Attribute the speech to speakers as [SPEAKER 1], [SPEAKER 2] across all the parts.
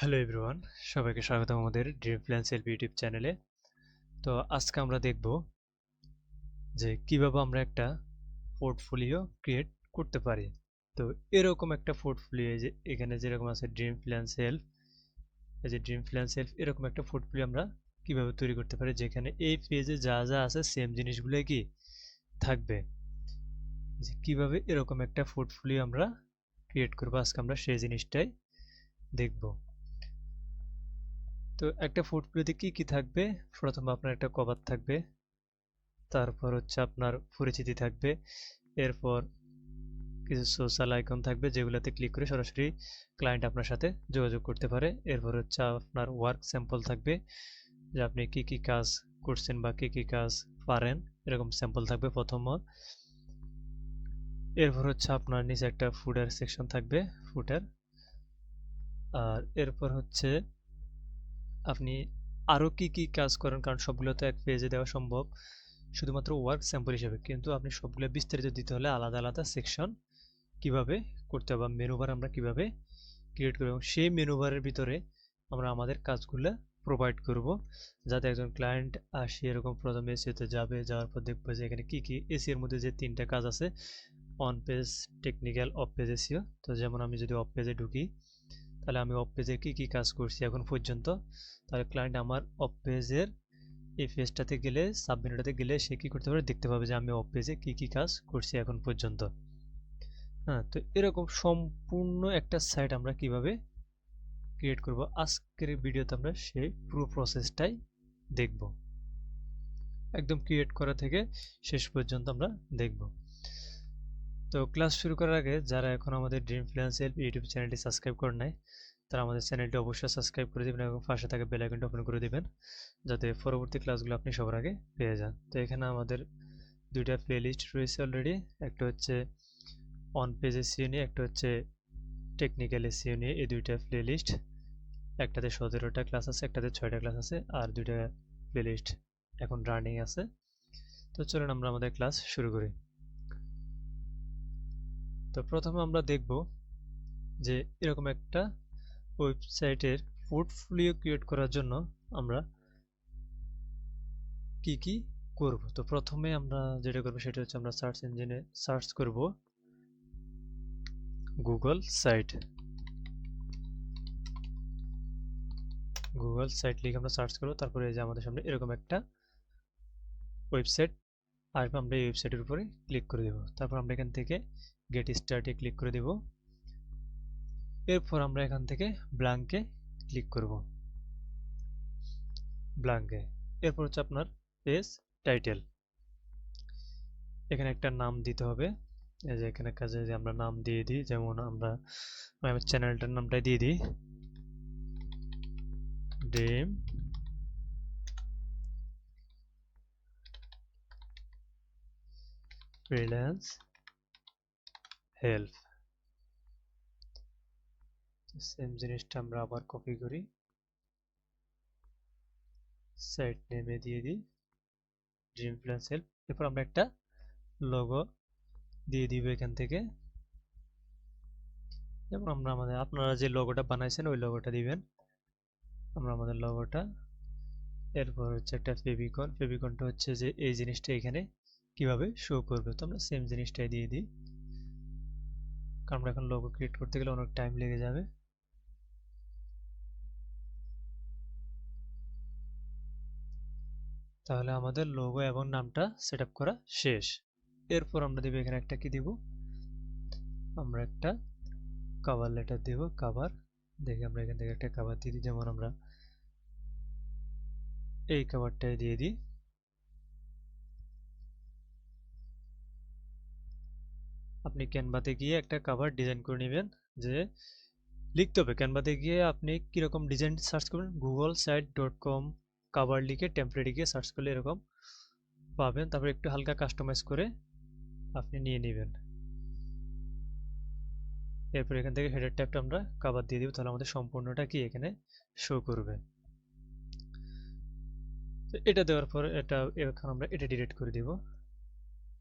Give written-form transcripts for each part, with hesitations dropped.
[SPEAKER 1] Hello everyone, সবাইকে স্বাগতম আমাদের ড্রিম প্ল্যান সেলফ ইউটিউব চ্যানেলে। তো আজকে আমরা দেখব যে কিভাবে আমরা একটা পোর্টফোলিও ক্রিয়েট করতে পারি। তো এরকম একটা পোর্টফোলিও যে এখানে যেরকম আছে ড্রিম প্ল্যান সেলফ, এই যে ড্রিম প্ল্যান সেলফ এরকম একটা পোর্টফোলিও আমরা কিভাবে তৈরি করতে পারি যেখানে এই পেজে যা যা আছে সেম জিনিসগুলোই কি থাকবে। যে কিভাবে এরকম একটা পোর্টফোলিও আমরা ক্রিয়েট করবো, আজকে আমরা সেই জিনিসটাই দেখব। তো একটা পোর্টফোলিওতে কি কি থাকবে? প্রথমে আপনার একটা কভার থাকবে, তারপর হচ্ছে আপনার পরিচিতি থাকবে, এরপর কিছু সোশ্যাল আইকন থাকবে যেগুলোতে ক্লিক করে সরাসরি ক্লায়েন্ট আপনার সাথে যোগাযোগ করতে পারে। এরপর হচ্ছে আপনার ওয়ার্ক স্যাম্পল থাকবে, যে আপনি কি কি কাজ করছেন বা কি কি কাজ পারেন, এরকম স্যাম্পল থাকবে প্রথম। এরপর হচ্ছে আপনার নিচে একটা ফুটার সেকশন থাকবে, ফুটার। আর এরপর হচ্ছে আপনি আরো কি কি কাজ করেন, কারণ সবগুলো তো এক পেজে দেওয়া সম্ভব শুধুমাত্র ওয়ার্ক স্যাম্পল হিসেবে, কিন্তু আপনি সবগুলো বিস্তারিত দিতে হলে আলাদা আলাদা সেকশন কিভাবে করতে হবে, মেনু বার আমরা কিভাবে ক্রিয়েট করব, এবং সেই মেনু বারের ভিতরে আমরা আমাদের কাজগুলো প্রোভাইড করব, যাতে একজন ক্লায়েন্ট আসে এরকম প্রথমে এসিওতে যাবে, যাওয়ার পর দেখবো যে এখানে কি কি এসি এর মধ্যে যে তিনটা কাজ আছে, on page, technical, of page SEO. তো যেমন আমি যদি অফ পেজে ঢুকি, তাহলে আমি অফ পেজে কি কি কাজ করছি এখন পর্যন্ত, তাহলে ক্লায়েন্ট আমার অফ পেজের এই পেজটাতে গেলে, সাবমেনুটাতে গেলে সে কি করতে পারে, দেখতে পাবে যে আমি অফ পেজে কি কি কাজ করছি এখন পর্যন্ত। হ্যাঁ, তো এরকম সম্পূর্ণ একটা সাইট আমরা কিভাবে ক্রিয়েট করব, আজকের ভিডিওতে আমরা সেই পুরো প্রসেসটাই দেখব, একদম ক্রিয়েট করা থেকে শেষ পর্যন্ত আমরা দেখব। তো ক্লাস শুরু করার আগে যারা এখন আমাদের ড্রিম প্ল্যান সেলফ ইউটিউব চ্যানেলটি সাবস্ক্রাইব করেন নাই, তারা আমাদের চ্যানেলটি অবশ্যই সাবস্ক্রাইব করে দিবেন এবং পাশে থাকা বেল আইকনটি ওপেন করে দিবেন, যাতে পরবর্তী ক্লাসগুলো আপনি সবার আগে পেয়ে যান। তো এখানে আমাদের দুইটা প্লেলিস্ট রয়েছে অলরেডি, একটা হচ্ছে অন পেজ এসইও নিয়ে, একটা হচ্ছে টেকনিক্যাল এসইও নিয়ে। এই দুইটা প্লেলিস্ট, একটাতে 17টা ক্লাস আছে, একটাতে 6টা ক্লাস আছে, আর দুইটা প্লেলিস্ট এখন রানিং আছে। তো চলুন আমরা আমাদের ক্লাস শুরু করি। তো প্রথমে আমরা দেখব যে এরকম একটা ওয়েবসাইটের পোর্টফোলিও ক্রিয়েট করার জন্য আমরা কি কি করব। তো প্রথমে আমরা যেটা করব সেটা হচ্ছে আমরা সার্চ ইঞ্জিনে সার্চ করব গুগল সাইট। গুগল সাইট লিখে আমরা সার্চ করব, তারপরে এই যে আমাদের সামনে এরকম একটা ওয়েবসাইট আসবে, আমরা এই ওয়েবসাইটের উপরে ক্লিক করে দেব। তারপর আমরা এখান থেকে গেট স্টার্টে ক্লিক করে দেব। এরপর আমরা এখান থেকে ব্ল্যাঙ্কে ক্লিক করব, ব্ল্যাঙ্কে। এরপর হচ্ছে আপনার পেজ টাইটেল, এখানে একটা নাম দিতে হবে। এই যে এখানে কাজে যে আমরা নাম দিয়ে দিই, যেমন আমরা চ্যানেলটার নামটাই দিয়ে দিই ড্রিম ফ্রিল্যান্স হেল্প। সেম জিনিসটা আমরা আবার কপি করি, সাইট নেমে দিয়ে দিই ড্রিম ফ্রিল্যান্স হেল্প। এরপর আমরা একটা লোগো দিয়ে দিব এখান থেকে, যেমন আপনারা যে লোগোটা বানাইছেন ওই লোগোটা দিবেন, আমরা আমাদের লোগোটা। এরপর হচ্ছে একটা ফেভিকন, ফেভিকনটা হচ্ছে যে এই জিনিসটা এখানে কিভাবে শো করবে, তো আমরা সেম জিনিসটাই দিয়ে দিই, কারণ আমরা এখন লোগো ক্রিয়েট করতে গেলে অনেক টাইম লেগে যাবে। তাহলে আমাদের লোগো এবং নামটা সেট আপ করা শেষ। এরপর আমরা দিব এখানে একটা কি দিব, আমরা একটা কভার লেটার দিব, কভার। দেখি আমরা এখান থেকে একটা কভার দিয়ে দিই, যেমন আমরা এই কভারটাই দিয়ে দিই। আপনি ক্যানভাতে গিয়ে একটা কভার ডিজাইন করে নেবেন, যে লিখতে হবে ক্যানভাতে গিয়ে আপনি কিরকম ডিজাইন সার্চ করবেন, Google site dot com cover লিখে টেমপ্লেটে গিয়ে সার্চ করলে এরকম পাবেন। তারপর একটু হালকা কাস্টমাইজ করে আপনি নিয়ে নেবেন। এরপর এখান থেকে হেডার ট্যাগটা আমরা কভার দিয়ে দিব, তাহলে আমাদের সম্পূর্ণটা কি এখানে শো করবে। তো এটা দেওয়ার পর এখন আমরা এটা ডিলিট করে দিব,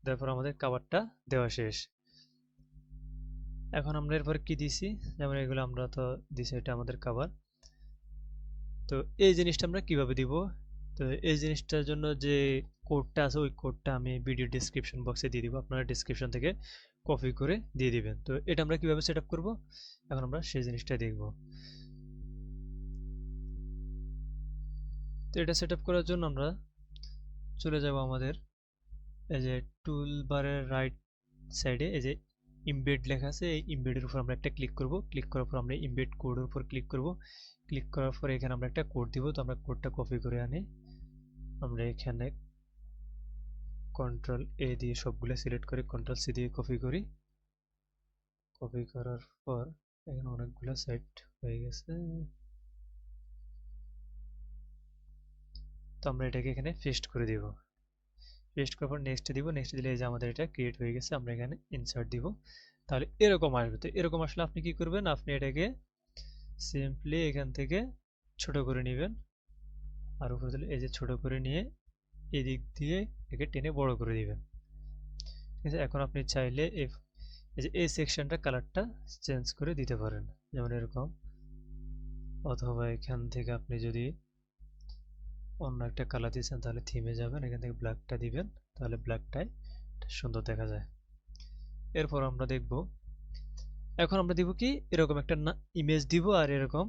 [SPEAKER 1] তারপর আমাদের কভারটা দেওয়া শেষ। এখন আমরা এরপর কি দিছি, যেমন এগুলো আমরা তো দিছি, এটা আমাদের কভার। তো এই জিনিসটা আমরা কিভাবে দিব? তো এই জিনিসটার জন্য যে কোডটা আছে ওই কোডটা আমি ভিডিও ডেসক্রিপশন বক্সে দিয়ে দিব, আপনারা ডেসক্রিপশন থেকে কপি করে দিয়ে দিবেন। তো এটা আমরা কিভাবে সেট আপ করবো, এখন আমরা সেই জিনিসটা দেখব। তো এটা সেট আপ করার জন্য আমরা চলে যাব আমাদের এই যে টুল বারের রাইট সাইডে এই যে ইমবেড লেখা আছে, এই ইমবেডের উপর আমরা একটা ক্লিক করব। ক্লিক করার পর আমরা ইমবেড কোডের উপর ক্লিক করব। ক্লিক করার পর এখানে আমরা একটা কোড দিব। তো আমরা কোডটা কপি করে আনি, আমরা এখানে কন্ট্রোল এ দিয়ে সবগুলো সিলেক্ট করে কন্ট্রোল সি দিয়ে কপি করি। কপি করার পর এখানে অনেকগুলো সাইট হয়ে গেছে, তো আমরা এটাকে এখানে পেস্ট করে দিব। পেস্ট করার পর নেক্সট দিব। নেক্সট দিলে এই যে আমাদের এটা ক্রিয়েট হয়ে গেছে, আমরা এখানে ইনসার্ট দিব। তাহলে এরকম আসবে। তো এরকম আসলে আপনি কি করবেন, আপনি এটাকে সিম্পলি এখান থেকে ছোট করে নেবেন, আর উপরে দিলে এই যে ছোট করে নিয়ে এদিক দিয়ে একে টেনে বড় করে দিবেন। ঠিক আছে, এখন আপনি চাইলে এই যে এই সেকশনটা কালারটা চেঞ্জ করে দিতে পারেন, যেমন এরকম, অথবা এখান থেকে আপনি যদি অন্য একটা কালার দিয়েছেন তাহলে থিমে যাবেন, এখান থেকে ব্ল্যাকটা দিবেন, তাহলে ব্ল্যাকটাই সুন্দর দেখা যায়। এরপর আমরা দেখব, এখন আমরা দিব কি এরকম একটা ইমেজ দিব, আর এরকম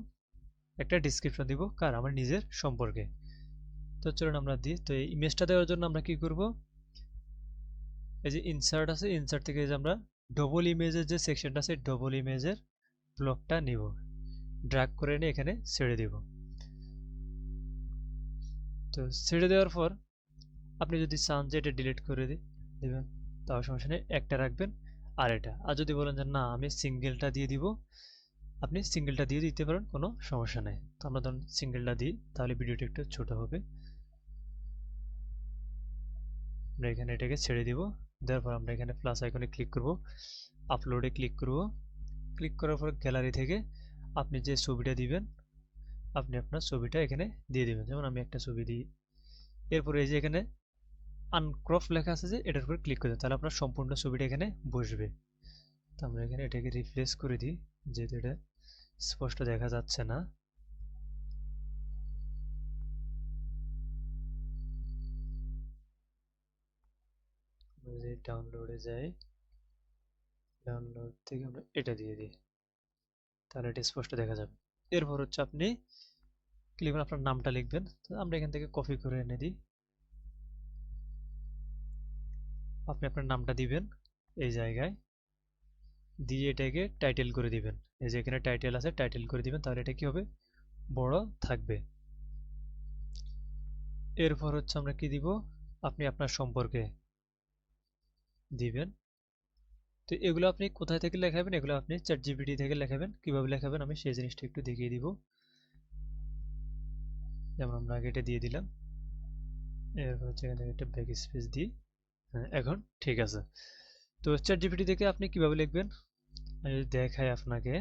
[SPEAKER 1] একটা ডিসক্রিপশন দিব কার, আমার নিজের সম্পর্কে। তো চলুন আমরা দিই। তো এই ইমেজটা দেওয়ার জন্য আমরা কি করব, এই যে ইনসার্ট আছে, ইনসার্ট থেকে যে আমরা ডবল ইমেজের যে সেকশনটা আছে ডবল ইমেজের ব্লকটা নিব, ড্র্যাগ করে নিয়ে এখানে ছেড়ে দিব। তো ছেড়ে দেওয়ার পর আপনি যদি চান যে এটা ডিলিট করে দিবেন তাও সমস্যা নেই, একটা রাখবেন আর এটা। আর যদি বলেন যে না আমি সিঙ্গেলটা দিয়ে দিব, আপনি সিঙ্গেলটা দিয়ে দিতে পারেন, কোনো সমস্যা নেই। তো আমরা ধরুন সিঙ্গেলটা দিই, তাহলে ভিডিওটা একটু ছোট হবে। আমরা এখানে এটাকে ছেড়ে দিব। দেওয়ার পর আমরা এখানে প্লাস আইকনে ক্লিক করব, আপলোডে ক্লিক করব। ক্লিক করার পর গ্যালারি থেকে আপনি যে ছবিটা দিবেন আপনি আপনার ছবিটা এখানে দিয়ে দিবেন, যেমন আমি একটা ছবি দিই। এরপরে এই যে এখানে আনক্রপ লেখা আছে যে এটার উপর ক্লিক করে দেন, তাহলে আপনার সম্পূর্ণ ছবিটা এখানে বসবে। তো আমরা এখানে এটাকে রিপ্লেস করে দিই, যেহেতু এটা স্পষ্ট দেখা যাচ্ছে না। যদি ডাউনলোডে যাই, ডাউনলোড থেকে আমরা এটা দিয়ে দিই, তাহলে এটা স্পষ্ট দেখা যাবে। এরপর হচ্ছে আপনি কি লিখবেন, আপনার নামটা লিখবেন। তো আমরা এখান থেকে কপি করে এনে দিই, আপনি আপনার নামটা দিবেন এই জায়গায় দিয়ে এটাকে টাইটেল করে দিবেন। এই যে এখানে টাইটেল আছে, টাইটেল করে দিবেন, তাহলে এটা কি হবে, বড় থাকবে। এরপর হচ্ছে আমরা কি দিব, আপনি আপনার সম্পর্কে দিবেন। তো এগুলো আপনি কোথায় থেকে লেখাবেন, এগুলো আপনি চ্যাটজিপিটি থেকে লেখাবেন। কিভাবে লেখাবেন আমি সেই জিনিসটা একটু দেখিয়ে দিব। যেমন আমরা আগে এটা দিয়ে দিলাম, এরপর হচ্ছে এখান থেকে একটা ব্যাক স্পেস দিই। হ্যাঁ, এখন ঠিক আছে। তো চ্যাটজিপিটি থেকে আপনি কিভাবে লিখবেন আমি যদি দেখাই আপনাকে,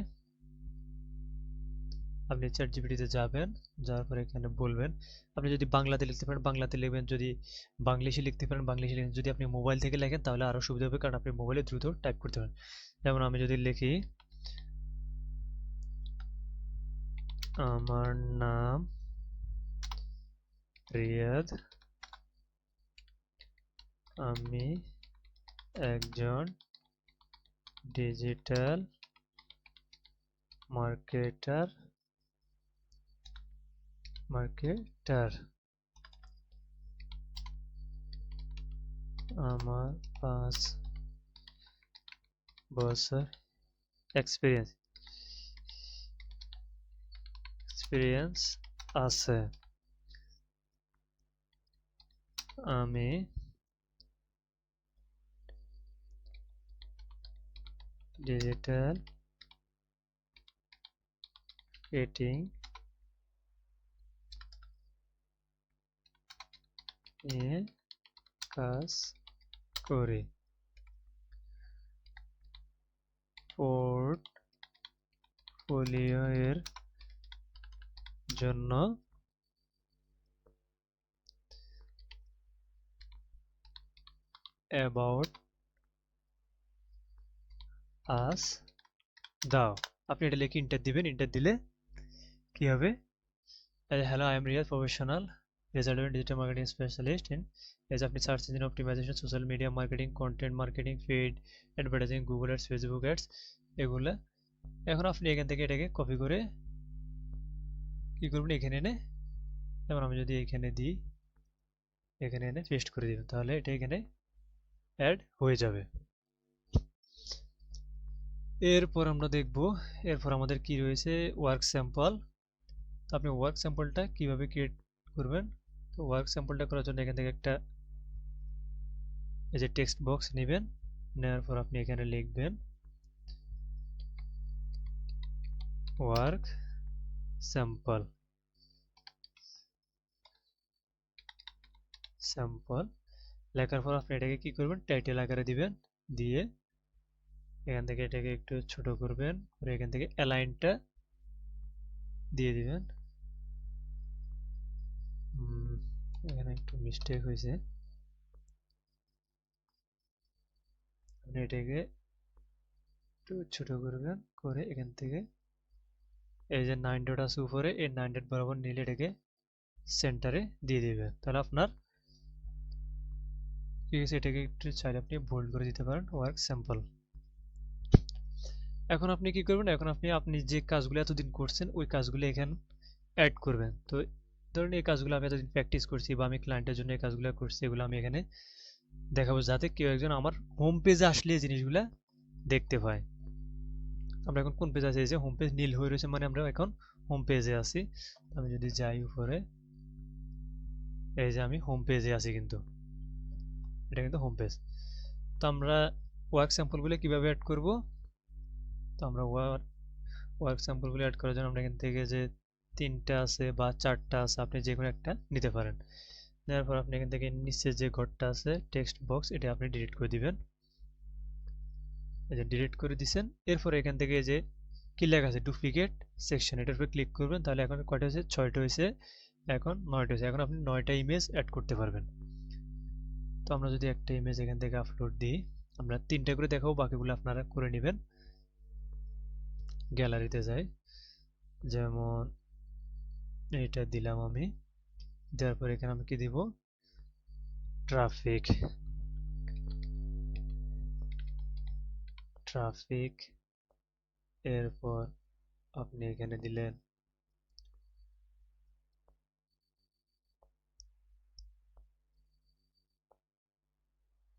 [SPEAKER 1] আপনি চ্যাটজিপিটিতে যাবেন, যাওয়ার পরে এখানে বলবেন, আপনি যদি বাংলাতে লিখতে পারেন বাংলাতে লিখবেন, যদি বাংলিশে লিখতে পারেন বাংলিশে লিখবেন। যদি আপনি মোবাইল থেকে লেখেন তাহলে আরো সুবিধা হবে, কারণ আপনি মোবাইলে দ্রুত টাইপ করতে পারেন। যেমন আমি যদি লিখি আমার নাম রিয়াদ, আমি একজন ডিজিটাল মার্কেটার, আমার 5 বছর এক্সপিরিয়েন্স আছে, আমি ডিজিটাল মার্কেটিং নিয়ে কাজ করি, পোর্টফোলিও এর জন্য অ্যাবাউট আস দাও। আপনি এটা লিখে ইন্টার দিবেন, ইন্টার দিলে কি হবে, Hello, I am Riyad, professional result and digital marketing specialist in as আপনি search engine optimisation, social media marketing, content marketing, paid advertising, Google ads, Facebook ads এগুলা। এখন আপনি এখান থেকে এটাকে কপি করে কি করবেন, এখানে এনে, যেমন আমি যদি এখানে দিই, এখানে এনে পেস্ট করে দিবেন, তাহলে এটা এখানে অ্যাড হয়ে যাবে। এরপর আমরা দেখব, এরপর আমাদের কি রয়েছে, ওয়ার্ক স্যাম্পল। আপনি ওয়ার্ক স্যাম্পলটা কিভাবে ক্রিয়েট করবেন। তো ওয়ার্ক স্যাম্পলটা করার জন্য এখান থেকে একটা এই যে টেক্সট বক্স নেবেন, নেওয়ার পর আপনি এখানে লিখবেন ওয়ার্ক স্যাম্পল, স্যাম্পল লেখার পর আপনি এটাকে কি করবেন, টাইটেল আকারে দিবেন, দিয়ে এখান থেকে এটাকে একটু ছোট করবেন, করে এখান থেকে অ্যালাইনটা দিয়ে দিবেন। এখানে একটু মিস্টেক হয়েছে, আপনি এটাকে একটু ছোট করবেন, করে এখান থেকে এই যে 9 ডট আছে উপরে, এই 9 ডট বরাবর নিলে এটাকে সেন্টারে দিয়ে দিবেন, তাহলে আপনার ঠিক আছে। এটাকে একটু চাইলে আপনি বোল্ড করে দিতে পারেন, ওয়ার্ক স্যাম্পল। এখন আপনি কি করবেন, এখন আপনি যে কাজগুলো এতদিন করছেন ওই কাজগুলো এখানে অ্যাড করবেন। তো ধরুন এই কাজগুলো আমি এতদিন প্র্যাকটিস করছি বা আমি ক্লায়েন্টের জন্য এই কাজগুলো করছি, এগুলো আমি এখানে দেখাবো যাতে কেউ একজন আমার হোম পেজে আসলে এই জিনিসগুলা দেখতে পায়। আমরা এখন কোন পেজ আছে, এই যে হোম পেজ নীল হয়ে রয়েছে, মানে আমরা এখন হোম পেজে আছি। আমি যদি যাই উপরে, এই যে আমি হোম পেজে আছি, কিন্তু এটা কিন্তু হোম পেজ। তো আমরা ওয়ার্ক স্যাম্পলগুলো কিভাবে অ্যাড করব, তো আমরা ওয়ার্ক স্যাম্পলগুলো অ্যাড করার জন্য আমরা এখান থেকে যে 3টা আছে বা 4টা আছে, আপনি যে কোনো একটা নিতে পারেন। নেওয়ার পর আপনি এখান থেকে নিচে যে ঘরটা আছে টেক্সট বক্স, এটা আপনি ডিলিট করে দিবেন। এই যে ডিলিট করে দিবেন। এরপর এখান থেকে যে কি লেখা আছে ডুপ্লিকেট সেকশন, এটার উপরে ক্লিক করবেন, তাহলে এখন কয়টা হয়েছে, 6টা হয়েছে, এখন 9টা হয়েছে। এখন আপনি 9টা ইমেজ অ্যাড করতে পারবেন। তো আমরা যদি একটা ইমেজ এখান থেকে আপলোড দিই, আমরা 3টা করে দেখাবো, বাকিগুলো আপনারা করে নেবেন। গ্যালারিতে যাই, যেমন এটা দিলাম আমি, দেওয়ার পর এখানে আমি কি দিব, ট্রাফিক, ট্রাফিক। এরপর আপনি এখানে দিলেন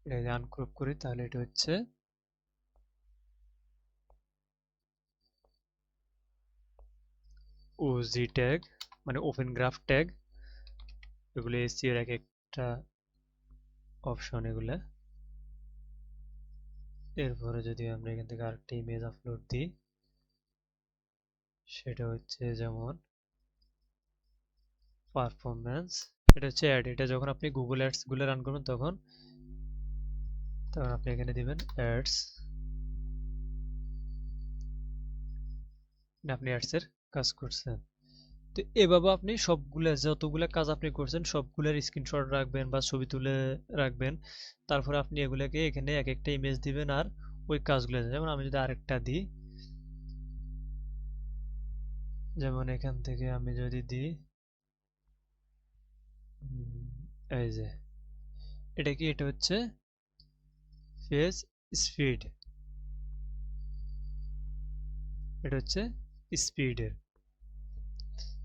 [SPEAKER 1] এটা আনক্রপ করি, তাহলে এটা হচ্ছে ওজি ট্যাগ, মানে ওপেন গ্রাফ ট্যাগ। এগুলো এসইও এর এক একটা অপশন এগুলা। এরপরে যদি আমরা এখান থেকে আরেকটা ইমেজ আপলোড দিই, সেটা হচ্ছে যেমন পারফরম্যান্স, এটা হচ্ছে অ্যাড। এটা যখন আপনি গুগল অ্যাডস গুলো রান করবেন তখন আপনি এখানে দিবেন অ্যাডস, আপনি অ্যাডস এর কাজ করছেন। তো এভাবে আপনি সবগুলা যতগুলা কাজ আপনি করছেন সবগুলার স্ক্রিনশট রাখবেন বা ছবি তুলে রাখবেন। তারপরে আপনি এগুলাকে এখানে এক একটা ইমেজ দিবেন, আর ওই কাজগুলো, যেমন আমি যদি আরেকটা দিই, যেমন এখান থেকে আমি যদি দিই এই যে এটা কি, এটা হচ্ছে পেজ স্পিড, এটা হচ্ছে স্পিডের,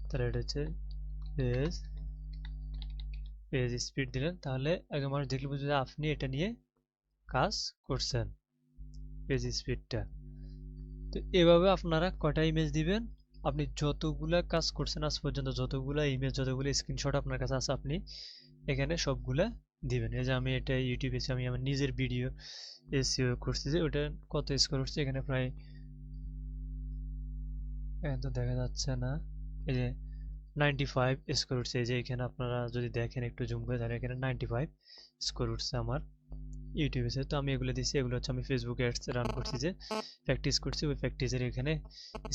[SPEAKER 1] তাহলে এটা হচ্ছে পেজ পেজ স্পিড দিলেন, তাহলে একজন মানুষ দেখলে বুঝবে যে আপনি এটা নিয়ে কাজ করছেন, পেজ স্পিডটা। তো এভাবে আপনারা কয়টা ইমেজ দিবেন, আপনি যতগুলা কাজ করছেন আজ পর্যন্ত, যতগুলা ইমেজ, যতগুলো স্ক্রিনশট আপনার কাছে আছে, আপনি এখানে সবগুলা দিবেন। এই যে আমি এটা ইউটিউবে আমি আমার নিজের ভিডিও এসইও করছি, যে ওটা কত স্কোর উঠছে, এখানে প্রায়, এখানে তো দেখা যাচ্ছে না, এই যে 95 স্কোর উঠছে। এই যে এখানে আপনারা যদি দেখেন একটু জুম করে, তাহলে এখানে 95 স্কোর উঠছে আমার ইউটিউবে। তো আমি এগুলো দিচ্ছি, এগুলো হচ্ছে আমি ফেসবুক অ্যাডস রান করছি, যে প্র্যাকটিস করছি, ওই প্র্যাকটিসের এখানে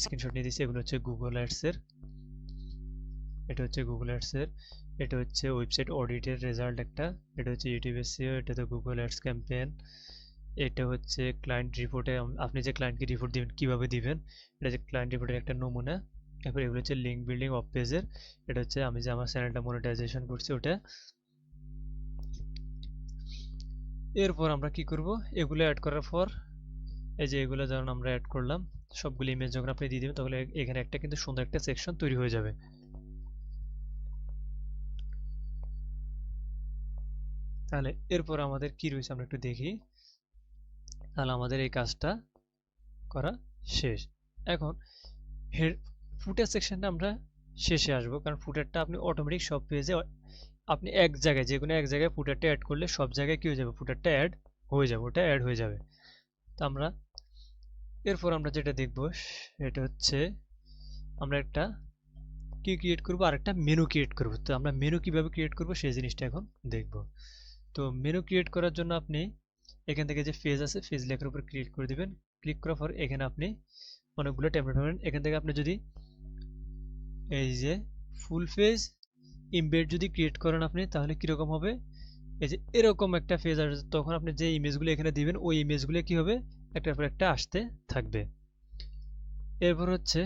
[SPEAKER 1] স্ক্রিনশট নিয়ে দিচ্ছি। এগুলো হচ্ছে গুগল অ্যাডসের, এটা হচ্ছে গুগল অ্যাডসের, এটা হচ্ছে ওয়েবসাইট অডিটের রেজাল্ট একটা, এটা হচ্ছে ইউটিউব এসইও, এটা তো গুগল অ্যাডস ক্যাম্পেইন, এটা হচ্ছে ক্লায়েন্ট রিপোর্টে আপনি যে ক্লায়েন্টকে রিপোর্ট দিবেন কিভাবে দিবেন, এটা যে ক্লায়েন্ট রিপোর্টের একটা নমুনা, এরপর এগুলো হচ্ছে লিঙ্ক বিল্ডিং অফ পেজের, এটা হচ্ছে আমি যে আমার চ্যানেলটা মনিটাইজেশন করছি ওটা। এরপর আমরা কি করব, এগুলো অ্যাড করার পর এই যে এগুলো যখন আমরা অ্যাড করলাম সবগুলো ইমেজ যখন আপনি দিয়ে দিবেন তাহলে এখানে একটা কিন্তু সুন্দর একটা সেকশন তৈরি হয়ে যাবে। তাহলে এরপর আমাদের কি রয়েছে আমরা একটু দেখি। তাহলে আমাদের এই কাজটা করা শেষ। এখন হেড ফুটার সেকশনটা আমরা শেষে আসবো, কারণ ফুটারটা আপনি অটোমেটিক সব পেজে আপনি এক জায়গায় যে কোনো এক জায়গায় ফুটারটা অ্যাড করলে সব জায়গায় কি হয়ে যাবে, ফুটারটা অ্যাড হয়ে যাবে, ওটা অ্যাড হয়ে যাবে। তো আমরা এরপর আমরা যেটা দেখব সেটা হচ্ছে আমরা একটা কি ক্রিয়েট করব, আর একটা মেনু ক্রিয়েট করব। তো আমরা মেনু কিভাবে ক্রিয়েট করব সেই জিনিসটা এখন দেখব। তো মেনু ক্রিয়েট করার জন্য আপনি এখান থেকে যে ফেজ আছে ফেজ লেখার উপর ক্লিক করে দিবেন। ক্লিক করার পর এখানে আপনি অনেকগুলো টেমপ্লেট পাবেন। এখান থেকে আপনি যদি এই যে ফুল পেজ ইমবেড যদি ক্রিয়েট করেন আপনি, তাহলে কিরকম হবে, এই যে এরকম একটা পেজ আসবে। তখন আপনি যে ইমেজগুলো এখানে দিবেন ওই ইমেজগুলো কি হবে, একটার পর একটা আসতে থাকবে। এরপর হচ্ছে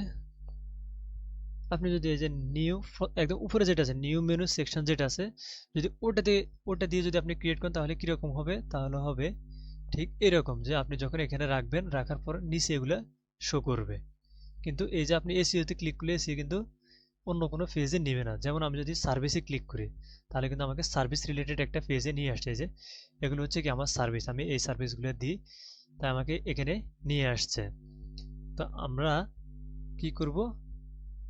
[SPEAKER 1] আপনি যদি এই যে নিউ একদম উপরে যেটা আছে নিউ মেনু সেকশন যেটা আছে, যদি ওটা দিয়ে যদি আপনি ক্রিয়েট করেন তাহলে কিরকম হবে, তাহলে হবে ঠিক এরকম যে আপনি যখন এখানে রাখবেন রাখার পর নিচে এগুলো শো করবে। কিন্তু এই যে আপনি এসইওতে ক্লিক করলে এসিও কিন্তু অন্য কোনো ফেজে নেবে না। যেমন আমি যদি সার্ভিসে ক্লিক করি তাহলে কিন্তু আমাকে সার্ভিস রিলেটেড একটা ফেজে নিয়ে আসছে। যে এগুলো হচ্ছে কি আমার সার্ভিস, আমি এই সার্ভিসগুলো দিই তাই আমাকে এখানে নিয়ে আসছে। তো আমরা কি করব,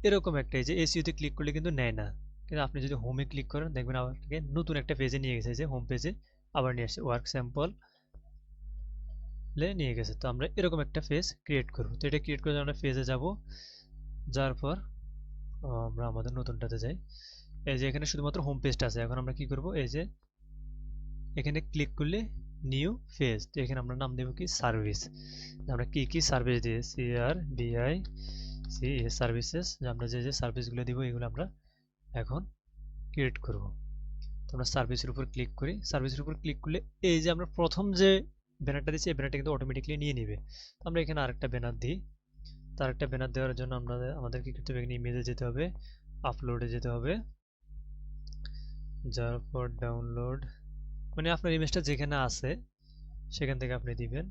[SPEAKER 1] এরকম একটা এই যে এসইওতে ক্লিক করলে কিন্তু নেয় না, কিন্তু আপনি যদি হোমে ক্লিক করেন দেখবেন আপনাকে নতুন একটা পেজে নিয়ে গেছে, যে হোম পেজে আবার নিয়ে আসছে, ওয়ার্ক স্যাম্পল নিয়ে গেছে। তো আমরা এরকম একটা পেজ ক্রিয়েট করব। তো এটা ক্রিয়েট করে আমরা পেজে যাব, যাওয়ার পর আমরা আমাদের নতুনটাতে যাই। এই যে এখানে শুধুমাত্র হোম পেজটা আছে। এখন আমরা কি করব, এই যে এখানে ক্লিক করলে নিউ পেজ, তো এখানে আমরা নাম দেব কি সার্ভিস। আমরা কি কি সার্ভিস দিয়ে CRVI সার্ভিসেস, আমরা যে যে সার্ভিসগুলো দিব এগুলো আমরা এখন ক্রিয়েট করব। তো আমরা সার্ভিসের উপর ক্লিক করি। সার্ভিসের উপর ক্লিক করলে এই যে আমরা প্রথম যে ব্যানারটা দিচ্ছি এই ব্যানারটা কিন্তু অটোমেটিক্যালি নিয়ে নিবে। তো আমরা এখানে আরেকটা ব্যানার দিই। তার একটা ব্যানার দেওয়ার জন্য আমাদের কি করতে হবে, এখানে ইমেজে যেতে হবে, আপলোডে যেতে হবে, যাওয়ার পর ডাউনলোড, মানে আপনার ইমেজটা যেখানে আছে সেখান থেকে আপনি দিবেন।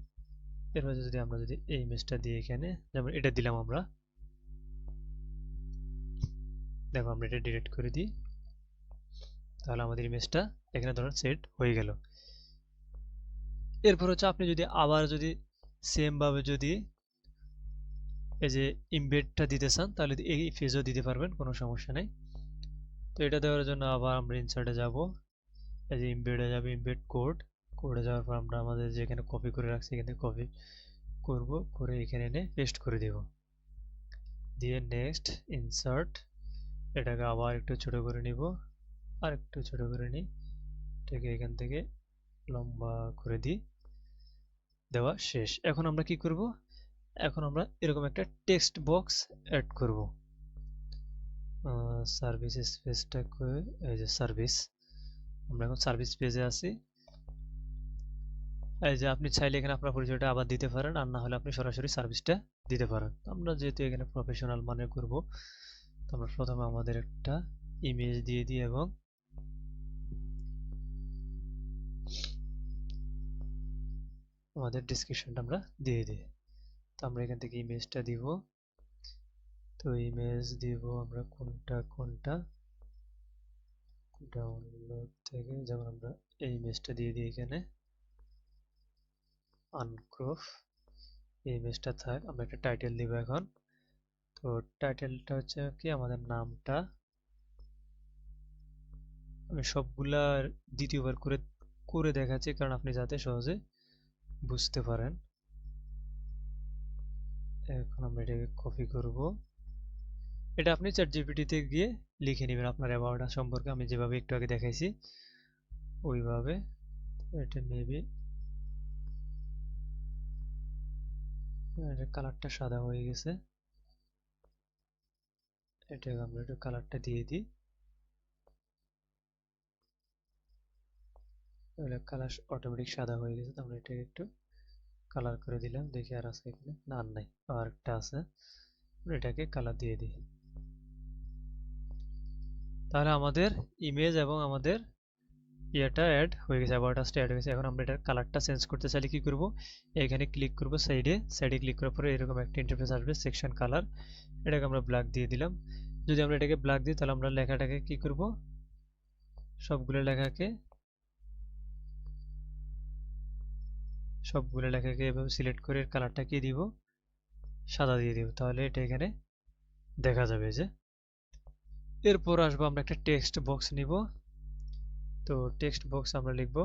[SPEAKER 1] এরপর যদি আমরা যদি এই ইমেজটা দিয়ে এখানে যেমন এটা দিলাম আমরা, দেখো আমরা এটা ডিলিট করে দিই, তাহলে আমাদের ইমেজটা এখানে ধরুন সেট হয়ে গেল। এরপর হচ্ছে আপনি যদি আবার যদি সেম ভাবে যদি এই যে ইমবেডটা দিতে চান তাহলে এই ফেজও দিতে পারবেন, কোনো সমস্যা নেই। তো এটা দেওয়ার জন্য আবার আমরা ইনসার্টে যাব, এই যে ইমবেডে যাবে, ইমবেড কোডে যাওয়ার পর আমরা আমাদের যেখানে কপি করে রাখছি এখানে কপি করব, করে এখানে এনে পেস্ট করে দেব, দিয়ে নেক্সট ইনসার্ট, এটাকে আবার একটু ছোট করে নিব, আর একটু ছোট করে নিই, এটাকে এখান থেকে লম্বা করে দিই, দেওয়া শেষ। এখন আমরা কি করব, এখন আমরা এরকম একটা টেক্সট বক্স অ্যাড করব। সার্ভিস স্পেসটা করে এই যে সার্ভিস, আমরা এখন সার্ভিস পেজে আছি। এই যে আপনি চাইলে এখানে আপনার পরিচয়টা আবার দিতে পারেন, আর না হলে আপনি সরাসরি সার্ভিসটা দিতে পারেন। আমরা যেহেতু এখানে প্রফেশনাল মানে করব, তো আমরা প্রথমে আমাদের একটা ইমেজ দিয়ে দিই এবং আমাদের ডেসক্রিপশনটা আমরা দিয়ে দিই। তো আমরা এখান থেকে ইমেজটা দিব। তো ইমেজ দিব আমরা কোনটা ডাউনলোড থেকে, যেমন আমরা এই ইমেজটা দিয়ে দিই এখানে আনক্রপ, এই ইমেজটা থাক। আমরা একটা টাইটেল দিব এখন। তো টাইটেলটা হচ্ছে কি আমাদের নামটা, আমি সবগুলা দ্বিতীয়বার করে করে দেখাচ্ছি কারণ আপনি যাতে সহজে বুঝতে পারেন। এখন আমরা এটাকে কপি করব, এটা আপনি চ্যাটজিপিটিতে গিয়ে লিখে নেবেন আপনার অ্যাবাউট সম্পর্কে, আমি যেভাবে একটু আগে দেখাইছি ওইভাবে। এটা মেবি এটা কালারটা সাদা হয়ে গেছে, এটাকে আমরা একটু কালারটা দিয়ে দিই, তাহলে কালার অটোমেটিক সাদা হয়ে গেছে। তো আমরা এটাকে একটু কালার করে দিলাম, দেখি আর আছে এখানে না, আর নাই, আর একটা আছে, এটাকে কালার দিয়ে দিই। তাহলে আমাদের ইমেজ এবং আমাদের এটা অ্যাড হয়ে গেছে, অ্যাবাউটাসটা অ্যাড হয়ে গেছে। এখন আমরা এটার কালারটা চেঞ্জ করতে চাইলে কি করব, এখানে ক্লিক করব সাইডে ক্লিক করার পরে এরকম একটা ইন্টারফেস আসবে, সেকশন কালার, এটাকে আমরা ব্ল্যাক দিয়ে দিলাম। যদি আমরা এটাকে ব্ল্যাক দিই তাহলে আমরা লেখাটাকে কি করব, সবগুলো লেখাকে এভাবে সিলেক্ট করে কালারটা কি দিব, সাদা দিয়ে দিব, তাহলে এটা এখানে দেখা যাবে যে। এরপর আসবো আমরা একটা টেক্সট বক্স নিব। তো টেক্সট বক্স আমরা লিখব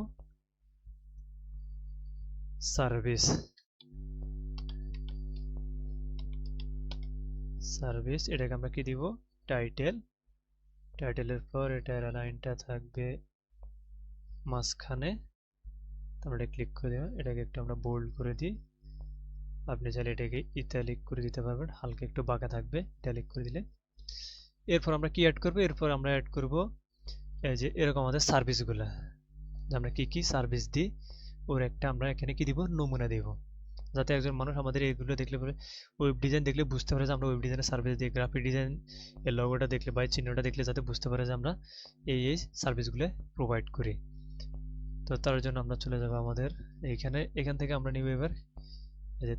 [SPEAKER 1] সার্ভিস, এটাকে আমরা কি দিব, টাইটেলের পর এটার লাইনটা থাকবে মাঝখানে, আমরা এটা ক্লিক করে দেব, এটাকে একটু আমরা বোল্ড করে দিই। আপনি চাইলে এটাকে ইটালিক করে দিতে পারবেন, হালকা একটু বাঁকা থাকবে ইটালিক করে দিলে। এরপর আমরা কি অ্যাড করব, এরপর আমরা অ্যাড করব এই যে এরকম আমাদের সার্ভিসগুলো, আমরা কি কি সার্ভিস দিই ওর একটা আমরা এখানে কি দিব, নমুনা দিব, যাতে একজন মানুষ আমাদের এইগুলো দেখলে পরে ওয়েব ডিজাইন দেখলে বুঝতে পারে যে আমরা ওয়েব ডিজাইনের সার্ভিস দিই। গ্রাফিক ডিজাইন এর লোগোটা দেখলে বা চিহ্নটা দেখলে যাতে বুঝতে পারে যে আমরা এই সার্ভিসগুলো প্রোভাইড করি। তো তার জন্য আমরা চলে যাব আমাদের এখান থেকে আমরা নিব এবার এই যে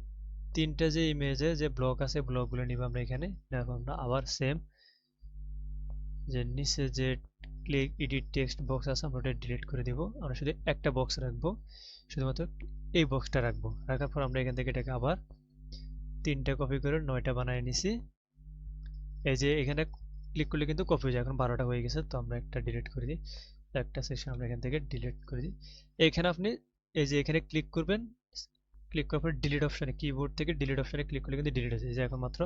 [SPEAKER 1] তিনটা যে ইমেজে যে ব্লক আছে, ব্লকগুলো নিব আমরা এখানে। আমরা আবার সেম যে নিচে যে ক্লিক এডিট টেক্সট বক্স আছে আমরা ওটা ডিলিট করে দিব, আমরা শুধু একটা বক্স রাখবো, শুধুমাত্র এই বক্সটা রাখবো। রাখার পর আমরা এখান থেকে এটাকে আবার 3টা কপি করে 9টা বানিয়ে নিছি। এই যে এখানে ক্লিক করলে কিন্তু কপি হয়ে যায়, এখন 12টা হয়ে গেছে, তো আমরা একটা ডিলিট করে দিই, একটা সেকশন আমরা এখান থেকে ডিলিট করে দিই। এখানে আপনি এই যে এখানে ক্লিক করবেন, ক্লিক করার পর ডিলিট অপশনে, কিবোর্ড থেকে ডিলিট অপশনে ক্লিক করলে কিন্তু ডিলিট হয়ে যায়। যে এখন মাত্র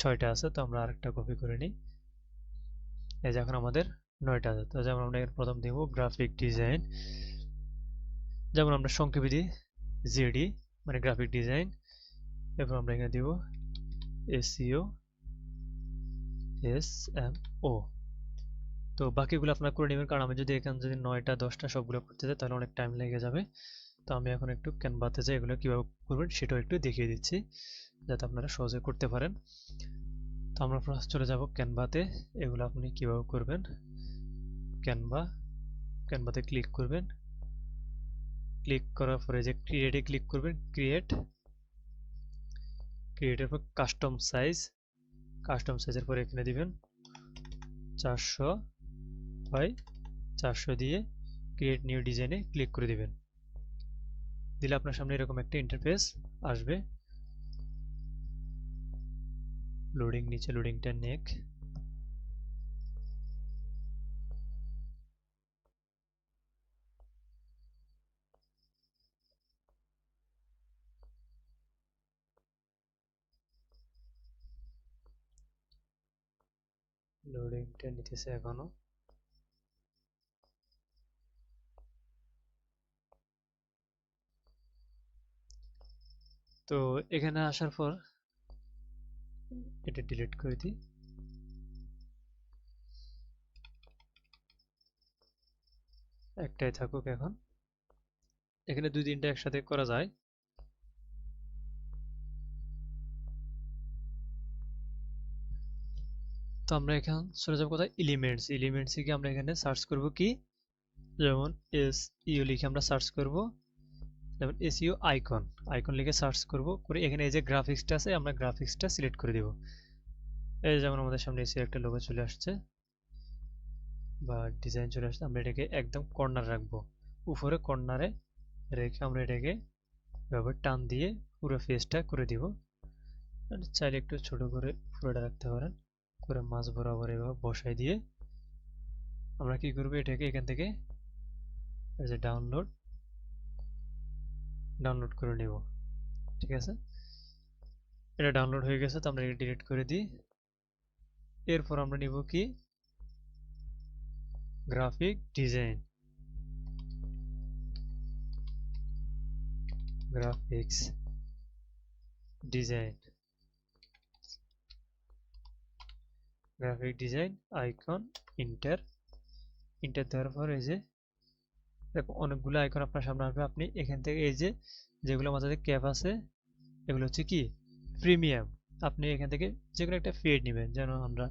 [SPEAKER 1] 6টা আছে, তো আমরা আরেকটা কপি করে নিই। এই যে এখন আমাদের 9টা আছে। তো যেমন আমরা এখানে প্রথম দিব গ্রাফিক ডিজাইন, যেমন আমরা সংক্ষেপে দিই জিডি মানে গ্রাফিক ডিজাইন। এরপর আমরা এখানে দিব এসইও এসএমও। তো বাকিগুলো আপনারা করে নেবেন, কারণ আমি যদি এখানে যদি 9টা 10টা সবগুলো করতে যাই তাহলে অনেক টাইম লেগে যাবে। তো আমি এখন একটু ক্যানভাতে যাই এগুলো কীভাবে করবেন সেটাও একটু দেখিয়ে দিচ্ছি, যাতে আপনারা সহজে করতে পারেন। তো আমরা ফার্স্ট চলে যাব ক্যানভাতে, এগুলো আপনি কীভাবে করবেন। ক্যানভাতে ক্লিক করবেন, ক্লিক করার পরে যে ক্রিয়েটে ক্লিক করবেন, ক্রিয়েটের পর কাস্টম সাইজের পরে এখানে দিবেন 400 বাই 400 দিয়ে ক্রিয়েট নিউ ডিজাইনে ক্লিক করে দিবেন। দিলে আপনার সামনে এরকম একটা ইন্টারফেস আসবে। নিচে লোডিংটা নেক। লোডিংটা নিতেছে এখনো। তো এখানে আসার পর এটা ডিলিট করে দিই। একটাই থাকুক এখন। এখানে 2-3টা একসাথে করা যায়। তো আমরা এখানে চলে যাব কোথায়, এলিমেন্টসে গিয়ে আমরা এখানে সার্চ করব কি, যেমন এসইও লিখে আমরা সার্চ করব, যেমন এসইও আইকন লিখে সার্চ করব, করে এখানে এই যে গ্রাফিক্সটা আছে আমরা গ্রাফিক্সটা সিলেক্ট করে দিব। এই যেমন আমাদের সামনে এসইও একটা লোগো চলে আসছে বা ডিজাইন চলে আসছে, আমরা এটাকে একদম কর্নার রাখবো, উপরে কর্নারে রেখে আমরা এটাকে এভাবে টান দিয়ে পুরো ফেসটা করে দিব। চাইলে একটু ছোট করে পুরোটা রাখতে পারেন, করে মাঝ বরাবর এভাবে বসাই দিয়ে আমরা কি করব, এটাকে এখান থেকে এই যে ডাউনলোড করে নেব। ঠিক আছে, এটা ডাউনলোড হয়ে গেছে, তো আমরা এটা ডিলিট করে দিই। এরপর আমরা নিব কি, গ্রাফিক্স ডিজাইন আইকন ইন্টার দেওয়ার পর এই যে অনেকগুলো আইকন আপনার সামনে আসবে। আপনি এখান থেকে এই যে যেগুলো আমাদের ক্যাপ আছে এগুলো হচ্ছে কি প্রিমিয়াম, আপনি এখান থেকে যে কোনো একটা ফিড নেবেন। যেন আমরা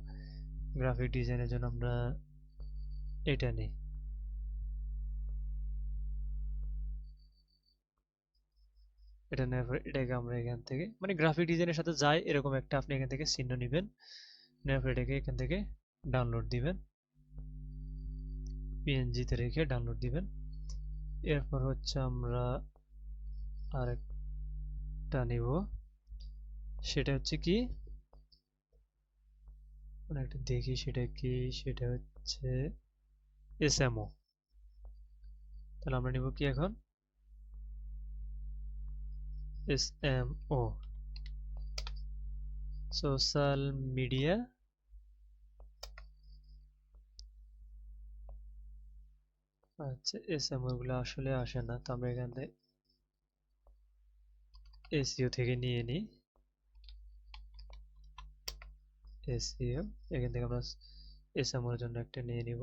[SPEAKER 1] গ্রাফিক ডিজাইনের জন্য আমরা এটা নেই। এটা নেওয়ার পরে এটাকে আমরা এখান থেকে মানে গ্রাফিক ডিজাইনের সাথে যায় এরকম একটা আপনি এখান থেকে চিহ্ন নেবেন, নেওয়ার পরে এটাকে এখান থেকে ডাউনলোড দিবেন, পিএনজিতে রেখে ডাউনলোড দিবেন। এরপর হচ্ছে আমরা আরেকটা নিব, সেটা হচ্ছে কি মানে একটা দেখি সেটা কি, সেটা হচ্ছে এসএমও। তাহলে আমরা নিব কি এখন এসএমও, সোশ্যাল মিডিয়া আচ্ছা এসএমও গুলো আসলে আসে না, তো আমরা এখান থেকে এসইও থেকে নিয়ে নিই। এসইও এখান থেকে আমরা এসএমও এর জন্য একটা নিয়ে নিব,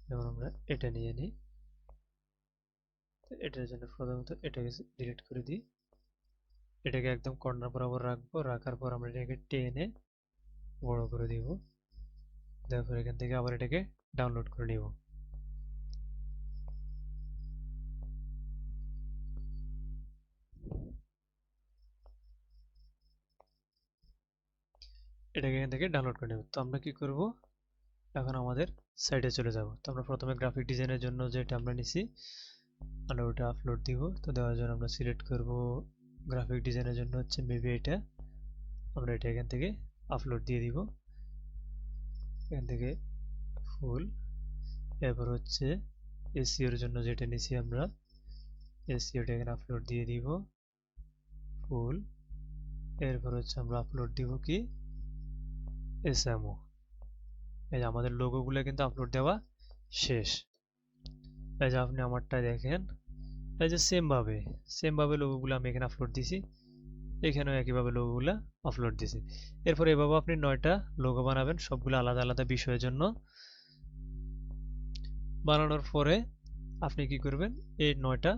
[SPEAKER 1] যেমন আমরা এটা নিয়ে নিই। এটার জন্য প্রথমত এটাকে ডিলিট করে দিই, এটাকে একদম কর্নার বরাবর রাখবো, রাখার পর আমরা এটাকে টেনে বড় করে দিব, তারপর এখান থেকে আবার এটাকে ডাউনলোড করে নিব। এটাকে এখান থেকে ডাউনলোড করে নেব। তো আমরা কি করব, এখন আমাদের সাইটে চলে যাব। তো আমরা প্রথমে গ্রাফিক ডিজাইনের জন্য যেটা আমরা নিছি আমরা ওটা আপলোড দিব। তো দেওয়ার জন্য আমরা সিলেক্ট করব গ্রাফিক ডিজাইনের জন্য হচ্ছে মেবি এটা, আমরা এটা এখান থেকে আপলোড দিয়ে দিব, এখান থেকে ফুল। এরপর হচ্ছে এসইওর জন্য যেটা নিছি আমরা এসইওটা এখানে আপলোড দিয়ে দিব ফুল। এরপর হচ্ছে আমরা আপলোড দিব কি এসএমও। এই যে আমাদের লোগোগুলো কিন্তু আপলোড দেওয়া শেষ। এই যে আপনি আমারটা দেখেন, এই যে সেম ভাবে লোগোগুলো আমি এখানে আপলোড দিছি, এখানেও একইভাবে লোগোগুলো আপলোড দিছি। এরপর এভাবে আপনি 9টা লোগো বানাবেন, সবগুলো আলাদা আলাদা বিষয়ের জন্য। বানানোর পরে আপনি কি করবেন, এই 9টা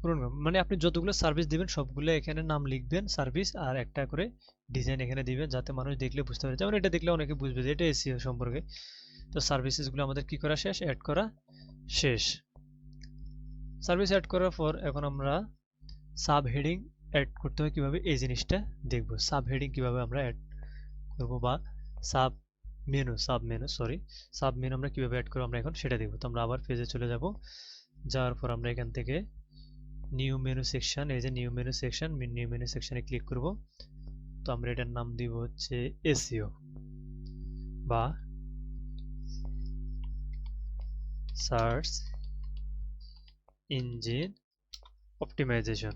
[SPEAKER 1] পূরণ করবেন, মানে আপনি যতগুলো সার্ভিস দিবেন সবগুলো এখানে নাম লিখবেন সার্ভিস, আর একটা করে ডিজাইন এখানে দিবেন যাতে মানুষ দেখলে বুঝতে পারে, যেমন এটা দেখলে অনেকে বুঝবে যে এটা এসইও সম্পর্কে। তো সার্ভিসেসগুলো আমাদের কি করা শেষ, অ্যাড করা শেষ। সার্ভিস অ্যাড করার পর এখন আমরা সাব হেডিং অ্যাড করতে হয় কিভাবে এই জিনিসটা দেখব। সাব হেডিং কিভাবে আমরা অ্যাড করব, বা সাব মেনু আমরা কিভাবে অ্যাড করব আমরা এখন সেটা দেখব। তো আমরা আবার পেজে চলে যাব, যাওয়ার পর আমরা এখান থেকে নিউ মেনু সেকশন, এই যে নিউ মেনু সেকশনে ক্লিক করব। তো আমরা এটার নাম দিব হচ্ছে এসইও বা search engine optimisation.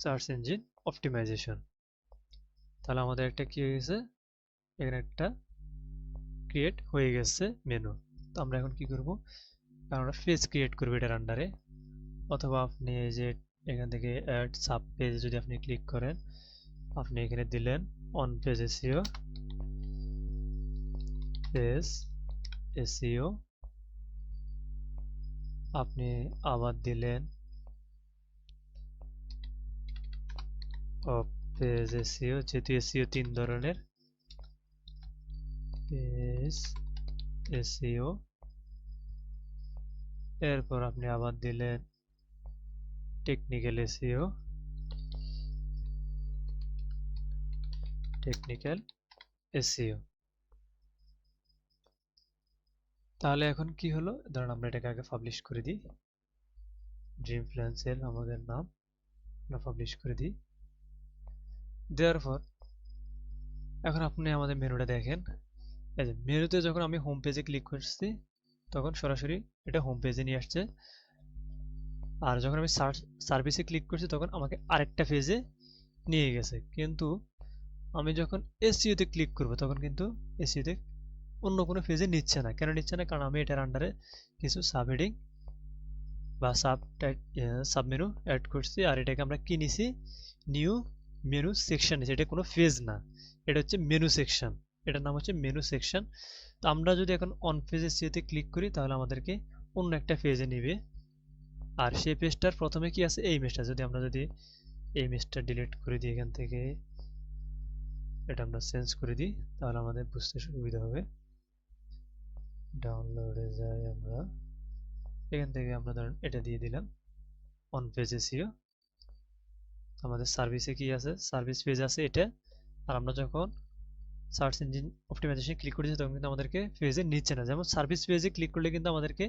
[SPEAKER 1] Search engine optimisation. তাহলে আমাদের একটা কি হয়ে গেছে, এখানে একটা ক্রিয়েট হয়ে গেছে মেনু। তো আমরা এখন কি করব, আমরা পেজ ক্রিয়েট করব এটার আন্ডারে, অথবা আপনি এই যে এখান থেকে অ্যাড সাব পেজ যদি আপনি ক্লিক করেন, আপনি এখানে দিলেন on page SEO, page SEO, আপনি আবার দিলেন পেজ এসইও, যেহেতু এসইও 3 ধরনের, পেজ এসইও। এরপর আপনি আবার দিলেন টেকনিক্যাল এসইও, তাহলে এখন কি হলো, ধরুন আমরা এটাকে আগে পাবলিশ করে দিই, ড্রিম ফ্ল্যান্সের আমাদের নাম, আমরা পাবলিশ করে দিই। দেওয়ার পর এখন আপনি আমাদের মেনুটা দেখেন, এই যে মেনুতে যখন আমি হোম পেজে ক্লিক করছি তখন সরাসরি এটা হোম পেজে নিয়ে আসছে, আর যখন আমি সার্ভিসে ক্লিক করছি তখন আমাকে আরেকটা পেজে নিয়ে গেছে। কিন্তু আমি যখন এসইওতে ক্লিক করব তখন কিন্তু এসইওতে অন্য কোনো পেজে নিচ্ছে না। কেন নিচ্ছে না, কারণ আমি এটার আন্ডারে কিছু সাবহেডিং বা সাব মেনু অ্যাড করছি, আর এটাকে আমরা কি নিছি, নিউ মেনু সেকশন নিছি। এটা কোনো পেজ না, এটা হচ্ছে মেনু সেকশন, এটার নাম হচ্ছে মেনু সেকশন। তো আমরা যদি এখন অন পেজ এসইওতে ক্লিক করি তাহলে আমাদেরকে অন্য একটা পেজে নিবে, আর সেই পেজটার প্রথমে কি আছে, এই ইমেজটা। যদি আমরা এই ইমেজটা ডিলিট করে দিই এখান থেকে, এটা আমরা চেঞ্জ করে দিই, তাহলে আমাদের বুঝতে সুবিধা হবে। ডাউনলোডে যাই আমরা, এখান থেকে আমরা ধরেন এটা দিয়ে দিলাম অন পেজ এসইও। আমাদের সার্ভিসে কি আছে, সার্ভিস পেজ আছে এটা। আর আমরা যখন সার্চ ইঞ্জিন অপটিমাইজেশন ক্লিক করেছি তখন কিন্তু আমাদেরকে পেজের নিচে না, যেমন সার্ভিস পেজে ক্লিক করলে কিন্তু আমাদেরকে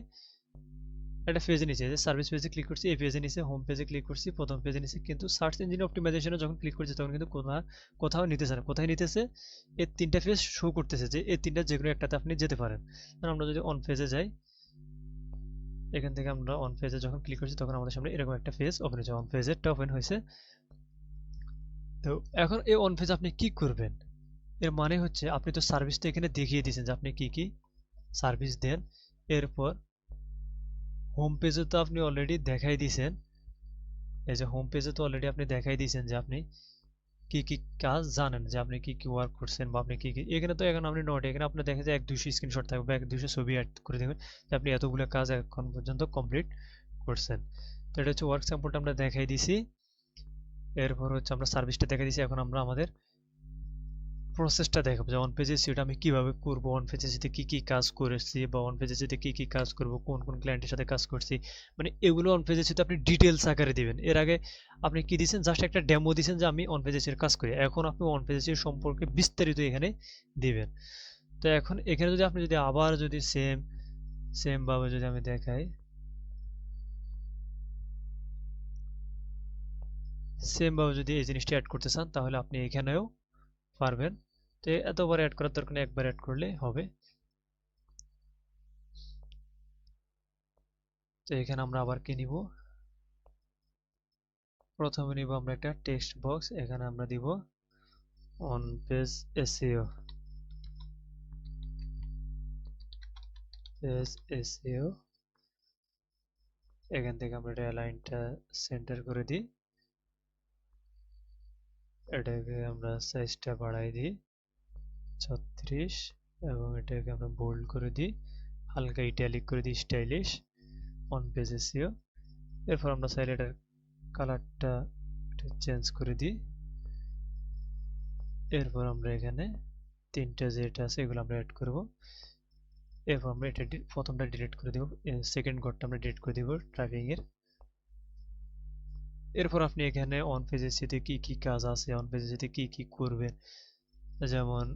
[SPEAKER 1] একটা পেজে নিচে, যে সার্ভিস পেজে ক্লিক করছি এই পেজে নিচে, হোম পেজে ক্লিক করছি প্রথম পেজে নিচে, কিন্তু সার্চ ইঞ্জিন অপটিমাইজেশনে যখন ক্লিক করছি তখন কিন্তু কোথাও নিতেছে না। কোথায় নিতেছে, এই তিনটা পেজ শো করতেছে যে এই তিনটা যে কোনো একটাতে আপনি যেতে পারেন। আমরা যদি অন পেজে যাই, এখান থেকে আমরা অন পেজে যখন ক্লিক করছি তখন আমাদের সামনে এরকম একটা পেজ ওপেন হয়েছে, অন পেজেরটা ওপেন হয়েছে। তো এখন এই অন পেজে আপনি কি করবেন, এর মানে হচ্ছে আপনি তো সার্ভিসটা এখানে দেখিয়ে দিয়েছেন যে আপনি কি কি সার্ভিস দেন। এরপর হোম পেজে তো আপনি অলরেডি দেখাই দিয়েছেন, এই যে হোম পেজে তো অলরেডি আপনি দেখাই দিয়েছেন যে আপনি কি কি কাজ জানেন, যে আপনি কি কি ওয়ার্ক করছেন বা আপনি কি কি, এখানে তো এখন আপনি নোট, এখানে আপনি দেখেন যে 1-200 স্ক্রিনশট থাকবে বা 1-200 ছবি অ্যাড করে দেবেন যে আপনি এতগুলো কাজ এখন পর্যন্ত কমপ্লিট করছেন। তো এটা হচ্ছে ওয়ার্ক স্যাম্পলটা আমরা দেখাই দিছি। এরপর হচ্ছে আমরা সার্ভিসটা দেখাই দিছি। এখন আমরা আমাদের প্রসেসটা দেখাবো যে অন পেজে সেটা আমি কিভাবে করব, অন পেজে যেতে কি কি কাজ করেছি বা অন পেজে যেতে কি কি কাজ করব, কোন কোন ক্লায়েন্টের সাথে কাজ করছি, মানে এগুলো অন পেজে যেতে আপনি ডিটেলস আকারে দিবেন। এর আগে আপনি কি দিয়েছেন, জাস্ট একটা ডেমো দিয়েছেন যে আমি অন পেজে কাজ করি, এখন আপনি অন পেজে সম্পর্কে বিস্তারিত এখানে দিবেন। তো এখন এখানে যদি আপনি যদি আবার যদি সেম ভাবে যদি আমি দেখাই, সেম ভাবে যদি এই জিনিসটা অ্যাড করতে চান তাহলে আপনি এখানেও পারবেন। তো এতবার অ্যাড করার দরকার নেই, একবার অ্যাড করলে হবে। তো এখানে আমরা আবার কি নিব, প্রথমে নিব আমরা একটা টেক্সট বক্স, এখানে আমরা দিব অন পেজ এসইও, এখান থেকে আমরা এটা লাইনটা সেন্টার করে দিই, এটাকে আমরা সাইজটা বাড়াই দিই 36 এবং এটাকে আমরা বোল্ড করে দিই, হালকা ইটালিক করে দিই, স্টাইলিশ অন পেজ এসইও। এরপর আমরা চাইলে এটার কালারটা চেঞ্জ করে দিই। এরপর আমরা এখানে তিনটা যেটা আছে এগুলো আমরা অ্যাড করব। এরপর আমরা এটা প্রথমটা ডিলিট করে দেব, সেকেন্ড ঘরটা আমরা ডিলিট করে দেব ট্র্যাকিং এর। এরপর আপনি এখানে অন পেজের সাথে কি কি কাজ আছে, অন পেজের সাথে কি কি করবেন, যেমন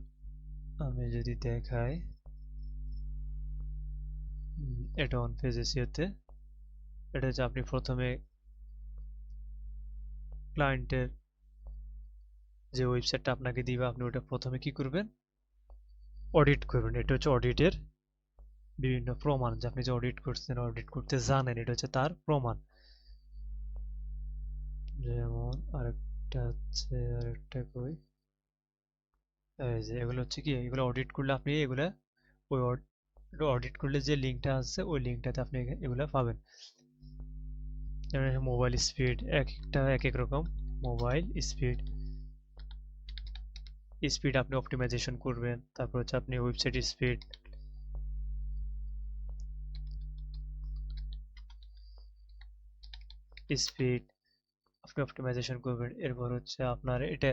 [SPEAKER 1] আমি যদি দেখাই, এটা অন পেজের সাথে এটা হচ্ছে আপনি প্রথমে ক্লায়েন্টের যে ওয়েবসাইটটা আপনাকে দিবে আপনি ওটা প্রথমে কি করবেন, অডিট করবেন। এটা হচ্ছে অডিটের বিভিন্ন প্রমাণ, যে আপনি যে অডিট করছেন, অডিট করতে জানেন, এটা হচ্ছে তার প্রমাণ। যেমন আরেকটা কই, এই যে এগুলো হচ্ছে কি, এগুলো অডিট করলে আপনি এগুলা ওই অডিট করলে যে লিঙ্কটা আছে ওই লিঙ্কটাতে আপনি এগুলা পাবেন। যেমন মোবাইল স্পিড, একটা এক এক রকম মোবাইল স্পিড আপনি অপটিমাইজেশন করবেন। তারপর হচ্ছে আপনি ওয়েবসাইট স্পিড আপনি অপটিমাইজেশন করবেন। এরপর হচ্ছে আপনার এটা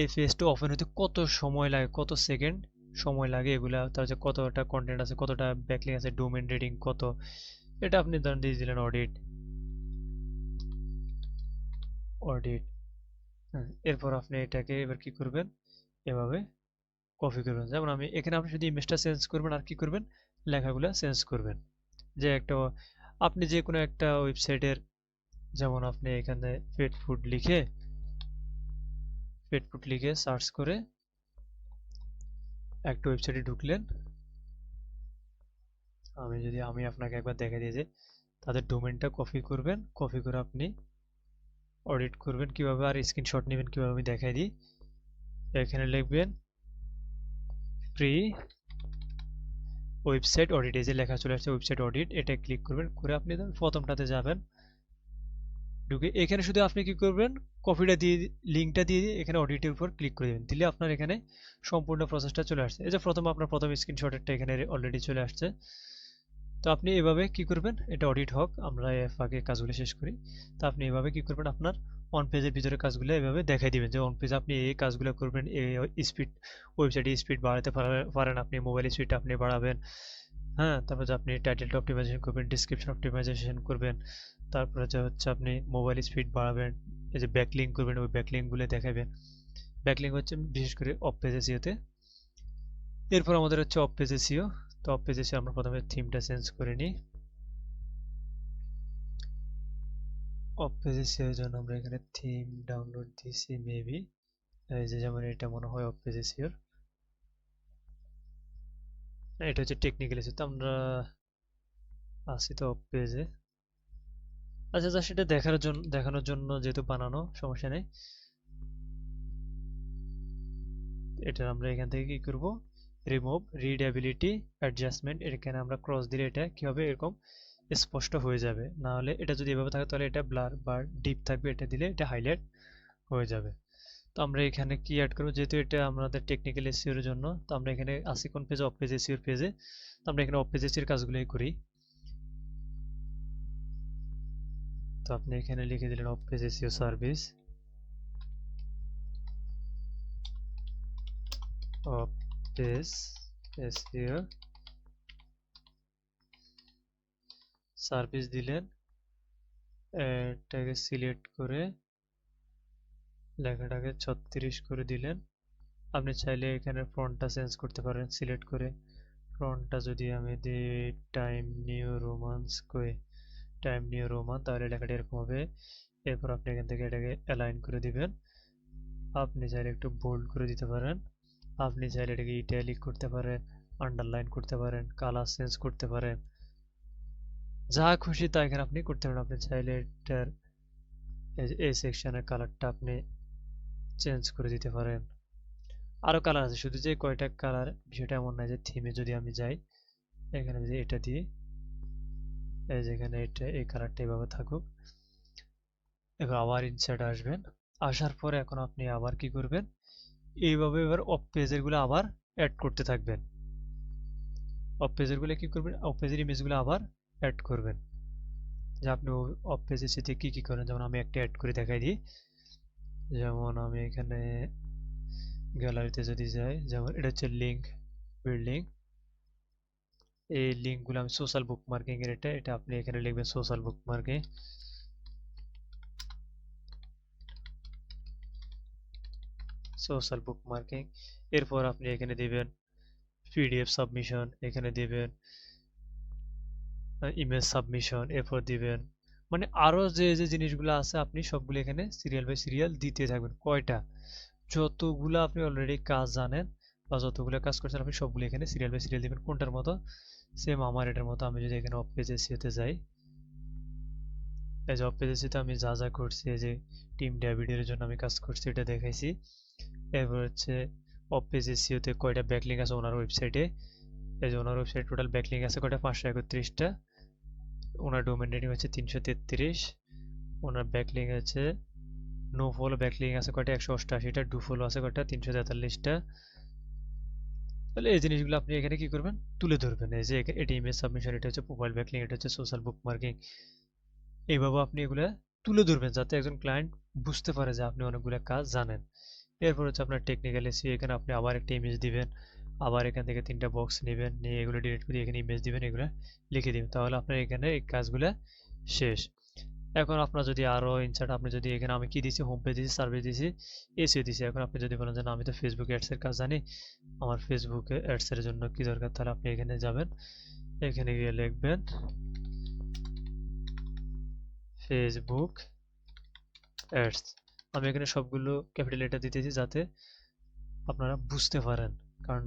[SPEAKER 1] এই পেজটা ওপেন হতে কত সময় লাগে, কত সেকেন্ড সময় লাগে এগুলা, তার হচ্ছে কতটা কন্টেন্ট আছে, কতটা ব্যাকলিং আছে, ডোমেইন রেটিং কত, এটা আপনি ধরেন দিয়ে দিলেন অডিট। এরপর আপনি এটাকে এবার কি করবেন, এভাবে কপি করবেন। যেমন আমি এখানে আপনি শুধু ইমেজটা চেঞ্জ করবেন আর কি করবেন, লেখাগুলো চেঞ্জ করবেন। যে একটা আপনি যে কোনো একটা ওয়েবসাইটের, যেমন আপনি এখানে পেট ফুড লিখে সার্চ করে একটা ওয়েবসাইটে ঢুকলেন, আমি আপনাকে একবার দেখা দিয়ে যে তাদের ডোমেইনটা কপি করবেন, কপি করে আপনি অডিট করবেন কিভাবে আর স্ক্রিনশট নেবেন কিভাবে আমি দেখাই দিই। এখানে লিখবেন ফ্রি ওয়েবসাইট অডিট, এই যে লেখা চলে আসছে ওয়েবসাইট অডিট, এটা ক্লিক করবেন, করে আপনি প্রথমটাতে যাবেন, ঢুকে এখানে শুধু আপনি কি করবেন, কপিটা দিয়ে লিঙ্কটা দিয়ে এখানে অডিটের উপর ক্লিক করে দেবেন, দিলে আপনার এখানে সম্পূর্ণ প্রসেসটা চলে আসছে। এই যে আপনার প্রথম স্ক্রিনশটটা এখানে অলরেডি চলে আসছে। তো আপনি এভাবে কি করবেন, এটা অডিট হোক, আমরা এর ফাঁকে কাজগুলো শেষ করি। তো আপনি এভাবে কি করবেন, আপনার অন পেজের ভিতরে কাজগুলো এভাবে দেখাই দিবেন যে অন পেজে আপনি এই কাজগুলো করবেন, এই স্পিড, ওয়েবসাইটে স্পিড বাড়াতে পারেন, আপনি মোবাইল স্পিড আপনি বাড়াবেন। হ্যাঁ, তারপর যে আপনি টাইটেলটা অপটিমাইজেশন করবেন, ডেসক্রিপশন অপটিমাইজেশন করবেন, তারপরে যে হচ্ছে আপনি মোবাইল স্পিড বাড়াবেন, এই যে ব্যাকলিঙ্ক করবেন, ওই ব্যাকলিঙ্কগুলো দেখাবেন। ব্যাকলিঙ্ক হচ্ছে বিশেষ করে অফ পেজ এসইওতে। এরপর আমাদের হচ্ছে অফ পেজ এসইও। তো অফ পেজ এসইও আমরা প্রথমে থিমটা চেঞ্জ করে নিই। অফ পেজ এসইও এর জন্য আমরা এখানে থিম ডাউনলোড দিয়েছি মেবি, এই যে যেমন এটা মনে হয় অফ পেজ এসইওর। এটা হচ্ছে টেকনিক্যাল এসইও। তো আমরা আছি তো অফ পেজে। আচ্ছা, যা সেটা দেখানোর জন্য যেহেতু বানানো, সমস্যা নেই। এটা আমরা এখান থেকে কি করব, রিমুভ রিডেবিলিটি অ্যাডজাস্টমেন্ট, এখানে আমরা ক্রস দিলে এটা কি হবে, এরকম স্পষ্ট হয়ে যাবে। না হলে এটা যদি এভাবে থাকে তাহলে এটা ব্লার বা ডিপ থাকবে, এটা দিলে এটা হাইলাইট হয়ে যাবে। তো আমরা এখানে কি অ্যাড করব, যেহেতু এটা আমাদের টেকনিক্যাল এসইওর জন্য, তো আমরা এখানে আসি কোন পেজে, অফ পেজ এসইওর পেজে। তো আমরা এখানে অফ পেজ এসইওর কাজগুলোই করি। তো আপনি এখানে লিখে দিলেন of page SEO service, of page SEO service দিলেন, এটাকে সিলেক্ট করে লেখাটাকে 36 করে দিলেন। আপনি চাইলে এখানে ফন্টটা চেঞ্জ করতে পারেন সিলেক্ট করে। ফন্টটা যদি আমি দিই টাইম নিউ রোমান্স করে, টাইম নিউ রোমান, তাহলে লেখাটা এরকম হবে। এরপর আপনি এখান থেকে এটাকে অ্যালাইন করে দিবেন। আপনি চাইলে একটু বোল্ড করে দিতে পারেন, আপনি চাইলে এটাকে ইটালিক করতে পারেন, আন্ডারলাইন করতে পারেন, কালার চেঞ্জ করতে পারেন, যা খুশি তা এখানে আপনি করতে পারেন। আপনি চাইলে এটার এই সেকশনের কালারটা আপনি চেঞ্জ করে দিতে পারেন। আরো কালার আছে, শুধু যে কয়টা কালার বিষয়টা এমন না। যে থিমে যদি আমি যাই, এখানে যদি এটা দিই, এই যে এখানে এটা এই কালারটা এভাবে থাকুক। এবার আবার ইনসার্ট আসবেন, আসার পরে এখন আপনি আবার কি করবেন, এইভাবে এবার অফ পেজের গুলো আবার অ্যাড করতে থাকবেন। অফ পেজের গুলো কি করবেন, অফ পেজের ইমেজ গুলো আবার অ্যাড করবেন। যে আপনি অফ পেজের সাথে কি কি করেন, যেমন আমি একটা অ্যাড করে দেখাই দিই। যেমন আমি এখানে গ্যালারিতে যদি যাই, যেমন এটা হচ্ছে লিঙ্ক বিল্ডিং, এই লিঙ্কগুলো আমি সোশ্যাল বুকমার্কিং এর, এটা আপনি এখানে লিখবেন সোশ্যাল বুকমার্কিং, সোশ্যাল বুকমার্কিং। এরপর আপনি এখানে দিবেন পিডিএফ সাবমিশন, এখানে দিবেন ইমেজ সাবমিশন, এরপর দিবেন মানে আরো যে যে জিনিসগুলো আছে আপনি সবগুলো এখানে সিরিয়াল বাই সিরিয়াল দিতে থাকবেন। কয়টা, যতগুলো আপনি অলরেডি কাজ জানেন বা যতগুলো কাজ করছেন আপনি সবগুলো এখানে সিরিয়াল বাই সিরিয়াল দিবেন। কোনটার মতো, সেম আমার এটার মতো। আমি যদি এখানে অফ পেজ এসইওতে যাই, এই যে অফ পেজ এসইওতে আমি যা যা করছি, এই যে টিম ডেভিডের জন্য আমি কাজ করছি এটা দেখাইছি। এরপর হচ্ছে অফ পেজ এসইওতে কয়টা ব্যাকলিঙ্ক আছে ওনার ওয়েবসাইটে, এই যে ওনার ওয়েবসাইট টোটাল ব্যাকলিঙ্ক আছে কয়টা, 531টা। ওনার ডোমেন রেটিং হচ্ছে 333, ওনার ব্যাকলিঙ্ক আছে, নো ফলো ব্যাকলিঙ্ক আছে কয়টা, 188টা, ডু ফলো আছে কয়টা, 343টা। তাহলে এই জিনিসগুলো আপনি এখানে কি করবেন, তুলে ধরবেন। এই যে এটি ইমেজ সাবমিশন, এটা হচ্ছে প্রোফাইল ব্যাকলিঙ্ক, এটা হচ্ছে সোশ্যাল বুকমার্কিং। এইভাবে আপনি এগুলো তুলে ধরবেন যাতে একজন ক্লায়েন্ট বুঝতে পারে যে আপনি অনেকগুলো কাজ জানেন। এরপর হচ্ছে আপনার টেকনিক্যাল এসইও, এখানে আপনি আবার একটা ইমেজ দিবেন, আবার এখান থেকে 3টা বক্স নেবেন, নিয়ে এগুলো ডিলিট করে এখানে ইমেজ দিবেন, এগুলো লিখে দিবেন। তাহলে আপনার এখানে এই কাজগুলো শেষ। এখন আপনার যদি আরো ইনসার্ট, আপনি যদি এখানে আমি কি দিছি, হোম পেজ দিছি, সার্ভিস দিছি, এসইও দিছি। এখন আপনি যদি বলেন যে না আমি তো ফেসবুক অ্যাডস এর কাজ জানি, আমার ফেসবুকে অ্যাডস এর জন্য কি দরকার, তাহলে আপনি এখানে যাবেন, এখানে গিয়ে লিখবেন ফেসবুক অ্যাডস। আমি এখানে সবগুলো ক্যাপিটাল লেটার দিতেছি যাতে আপনারা বুঝতে পারেন, কারণ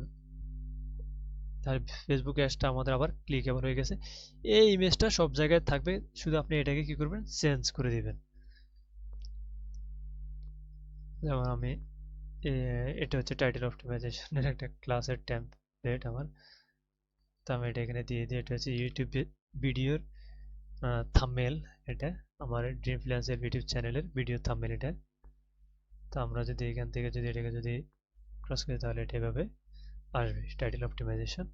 [SPEAKER 1] তাহলে ফেসবুক অ্যাডসটা আমাদের আবার ক্লিকেবল হয়ে গেছে। এই ইমেজটা সব জায়গায় থাকবে, শুধু আপনি এটাকে কি করবেন, চেঞ্জ করে দিবেন। যেমন আমি এটা হচ্ছে টাইটেল অপটিমাইজেশনের একটা ক্লাসের টেমপ্লেট আমার। তো আমি এটা এখানে দিয়ে দিই, এটা হচ্ছে ইউটিউব ভিডিওর থাম্বনেল। এটা আমার ড্রিম ফ্রিল্যান্সের ইউটিউব চ্যানেলের ভিডিও থাম্বনেল এটা। তো আমরা যদি এখান থেকে এটাকে যদি ক্রস করি তাহলে এটা এভাবে আসবে, টাইটেল অপটিমাইজেশন।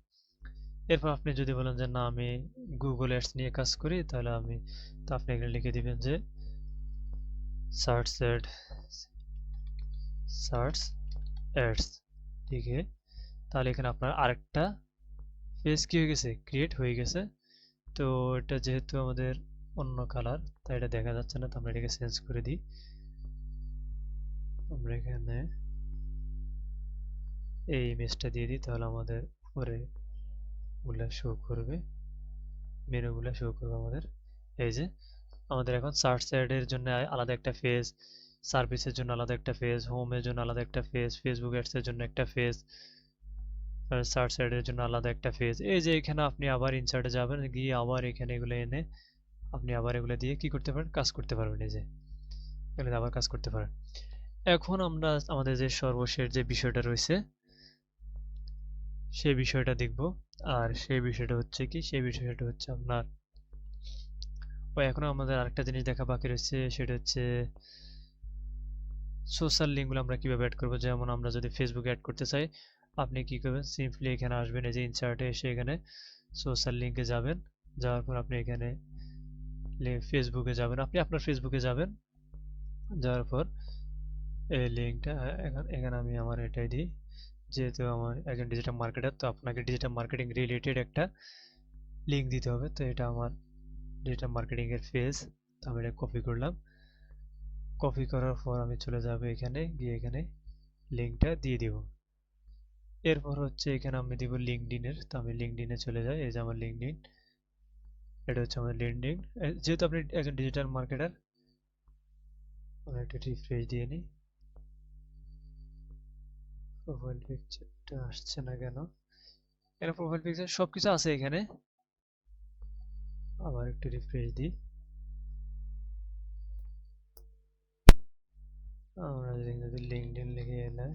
[SPEAKER 1] এরপর আপনি যদি বলেন যে না আমি গুগল অ্যাডস নিয়ে কাজ করি, তাহলে তো আপনি এখানে লিখে দিবেন যে সার্চ অ্যাড, সার্চ অ্যাডস লিখে, তাহলে এখানে আপনার আরেকটা পেজ কি হয়ে গেছে, ক্রিয়েট হয়ে গেছে। তো এটা যেহেতু আমাদের অন্য কালার, তাই এটা দেখা যাচ্ছে না, তো আমরা এটাকে চেঞ্জ করে দিই। আমরা এখানে এই ইমেজটা দিয়ে দিই, তাহলে আমাদের উপরে গুলা শো করবে, মেনুগুলা শো করবে আমাদের। এই যে আমাদের এখন সার্চ অ্যাডের জন্য আলাদা একটা পেজ, সার্ভিসের জন্য আলাদা একটা পেজ, হোমের জন্য আলাদা একটা পেজ, ফেসবুক অ্যাডসের জন্য একটা পেজ, সার্চ অ্যাডের জন্য আলাদা একটা পেজ। এই যে এখানে আপনি আবার ইনসার্টে যাবেন, গিয়ে আবার এখানে এগুলো এনে আপনি আবার এগুলো দিয়ে কি করতে পারেন, কাজ করতে পারবেন। এই যে এগুলো আবার কাজ করতে পারেন। এখন আমরা আমাদের যে সর্বশেষ যে বিষয়টা রয়েছে সেই বিষয়টা দেখব। আর সেই বিষয়টা হচ্ছে কি, সেই বিষয়টা হচ্ছে আপনার এখনো আমাদের আরেকটা জিনিস দেখা বাকি রয়েছে, সেটা হচ্ছে সোশ্যাল লিঙ্কগুলো আমরা কিভাবে অ্যাড করবো। যেমন আমরা যদি ফেসবুকে অ্যাড করতে চাই, আপনি কি করবেন, সিম্পলি এখানে আসবেন, এই যে ইনসার্টে এসে এখানে সোশ্যাল লিঙ্কে যাবেন, যাওয়ার পর আপনি এখানে ফেসবুকে যাবেন, আপনি আপনার ফেসবুকে যাবেন, যাওয়ার পর এই লিঙ্কটা এখানে আমি আমার এটাই দিই, যেহেতু আমার একজন ডিজিটাল মার্কেটার, তো আপনাকে ডিজিটাল মার্কেটিং রিলেটেড একটা লিঙ্ক দিতে হবে। তো এটা আমার ডিজিটাল মার্কেটিং এর পেজ, তো আমি এটা কপি করলাম। কপি করার পর আমি চলে যাব এখানে, গিয়ে এখানে লিঙ্কটা দিয়ে দিব। এরপর হচ্ছে এখানে আমি দিব লিঙ্কডইনের, তো আমি লিঙ্কডইনে চলে যাই। এই যে আমার লিঙ্কডইন, এটা হচ্ছে আমার লিঙ্কডইন। যেহেতু আপনি একজন ডিজিটাল মার্কেটার, আমি একটা রিফ্রেশ দিয়ে নিই। প্রোফাইল পিকচারটা আসছে না কেন? এখানে প্রোফাইল পিকচার সবকিছু আছে এখানে। আবার একটু রিফ্রেশ দিই। আমরা যদি লিঙ্কডইন লিখে এলে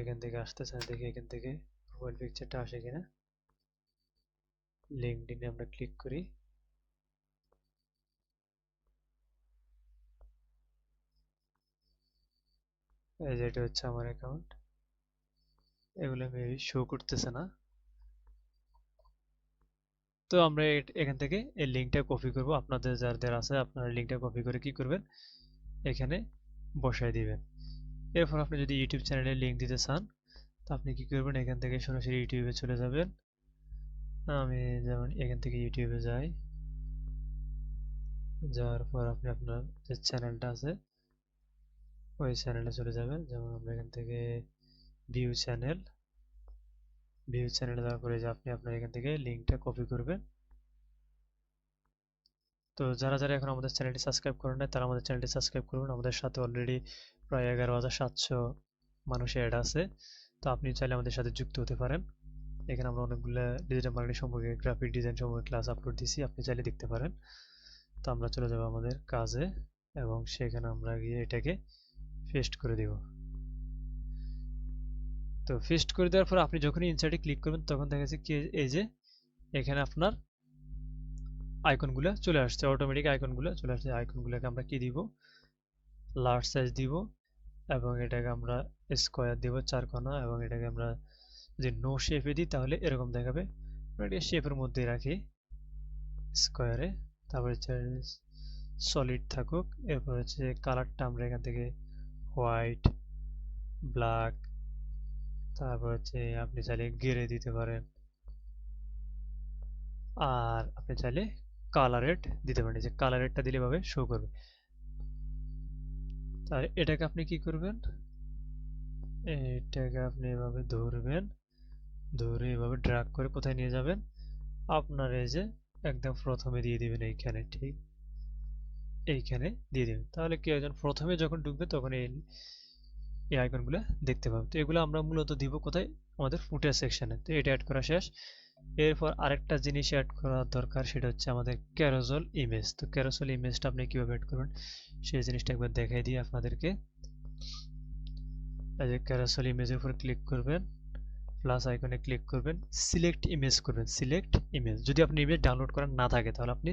[SPEAKER 1] এখান থেকে আসতেছে না, দেখি এখান থেকে প্রোফাইল পিকচারটা আসে কিনা। লিঙ্কডইনে আমরা ক্লিক করি। এই যে এটা হচ্ছে আমার অ্যাকাউন্ট, এগুলো মেবি শো করতেছে না। তো আমরা এখান থেকে এই লিঙ্কটা কপি করব, আপনাদের যাদের আছে আপনারা লিঙ্কটা কপি করে কি করবেন, এখানে বসায় দিবেন। এরপর আপনি যদি ইউটিউব চ্যানেলে লিঙ্ক দিতে চান, তো আপনি কি করবেন, এখান থেকে সরাসরি ইউটিউবে চলে যাবেন। আমি যেমন এখান থেকে ইউটিউবে যাই, যাওয়ার পর আপনি আপনার যে চ্যানেলটা আছে ওই চ্যানেলে চলে যাবেন। যেমন আমরা এখান থেকে ভিউ চ্যানেলে যাওয়ার পরে যে আপনি আপনার এখান থেকে লিঙ্কটা কপি করবেন। তো যারা যারা এখন আমাদের চ্যানেলটি সাবস্ক্রাইব করেন না, তারা আমাদের চ্যানেলটি সাবস্ক্রাইব করুন। আমাদের সাথে অলরেডি প্রায় 11,700 মানুষ অ্যাড আছে, তো আপনি চাইলে আমাদের সাথে যুক্ত হতে পারেন। এখানে আমরা অনেকগুলো ডিজিটাল মার্কেটিং সম্পর্কে, গ্রাফিক ডিজাইন সম্পর্কে ক্লাস আপলোড দিছি, আপনি চাইলে দেখতে পারেন। তো আমরা চলে যাব আমাদের কাজে, এবং সেখানে আমরা গিয়ে এটাকে পেস্ট করে দেব। তো পেস্ট করে দেওয়ার পর আপনি যখনই ইনসার্টে ক্লিক করবেন, তখন দেখা যাচ্ছে কি, এই যে এখানে আপনার আইকনগুলো চলে আসছে, অটোমেটিক আইকনগুলো চলে আসছে। আইকনগুলোকে আমরা কি দিব, লার্জ সাইজ দিব, এবং এটাকে আমরা স্কোয়ার দিব 4 কোণা, এবং এটাকে আমরা যদি নো শেপে দিই তাহলে এরকম দেখাবে। আমরা এটা শেপের মধ্যে রাখি স্কোয়ারে। তারপর হচ্ছে সলিড থাকুক। এরপর হচ্ছে কালারটা আমরা এখান থেকে হোয়াইট, ব্ল্যাক, তারপর হচ্ছে আপনি চাইলে গ্রে দিতে পারেন, আর আপনি চাইলে কালারেড দিতে পারেন। যে কালারেডটা দিলে ভাবে শো করবে। আর এটাকে আপনি কি করবেন, এটাকে আপনি এভাবে ধরবেন, ধরে এভাবে ড্র্যাগ করে কোথায় নিয়ে যাবেন, আপনার এই যে একদম প্রথমে দিয়ে দিবেন এইখানে, ঠিক এইখানে দিয়ে দিবেন। তাহলে কি একজন প্রথমে যখন ঢুকবে তখন এই আইকনগুলো দেখতে পাবে। তো এগুলো আমরা মূলত দিব কোথায়, আমাদের ফুটার সেকশনে। তো এটা অ্যাড করা শেষ। এরপর আরেকটা জিনিস অ্যাড করা দরকার, সেটা হচ্ছে আমাদের ক্যারোসেল ইমেজ। তো ক্যারোসেল ইমেজটা আপনি কিভাবে অ্যাড করবেন সেই জিনিসটা একবার দেখাই দিই আপনাদেরকে। এই যে ক্যারোসেল ইমেজের উপর ক্লিক করবেন, প্লাস আইকনে ক্লিক করবেন, সিলেক্ট ইমেজ করবেন, সিলেক্ট ইমেজ। যদি আপনি ইমেজ ডাউনলোড করা না থাকে তাহলে আপনি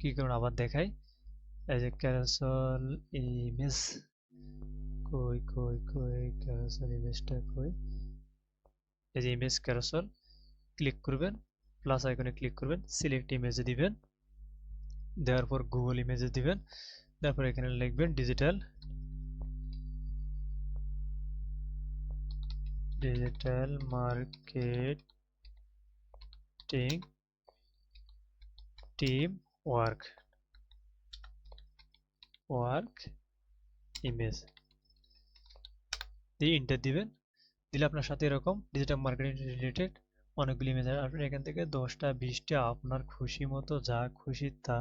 [SPEAKER 1] কি করবেন, আবার দেখাই, এই যে ক্যারোসেল ইমেজ কই ক্যারোসেল ইমেজটা কই, এই যে ইমেজ ক্যারোসেল, ক্লিক করবেন, প্লাস আইকনে ক্লিক করবেন, সিলেক্ট ইমেজে দিবেন, দেওয়ার পর গুগল ইমেজে দিবেন, তারপর এখানে লিখবেন digital marketing team work image দিয়ে ইন্টার দিবেন। দিলে আপনার সাথে এরকম ডিজিটাল মার্কেটিং রিলেটেড অনেকগুলি ইমেজ আসবে। আপনি এখান থেকে 10টা 20টা আপনার খুশি মতো যা খুশি তা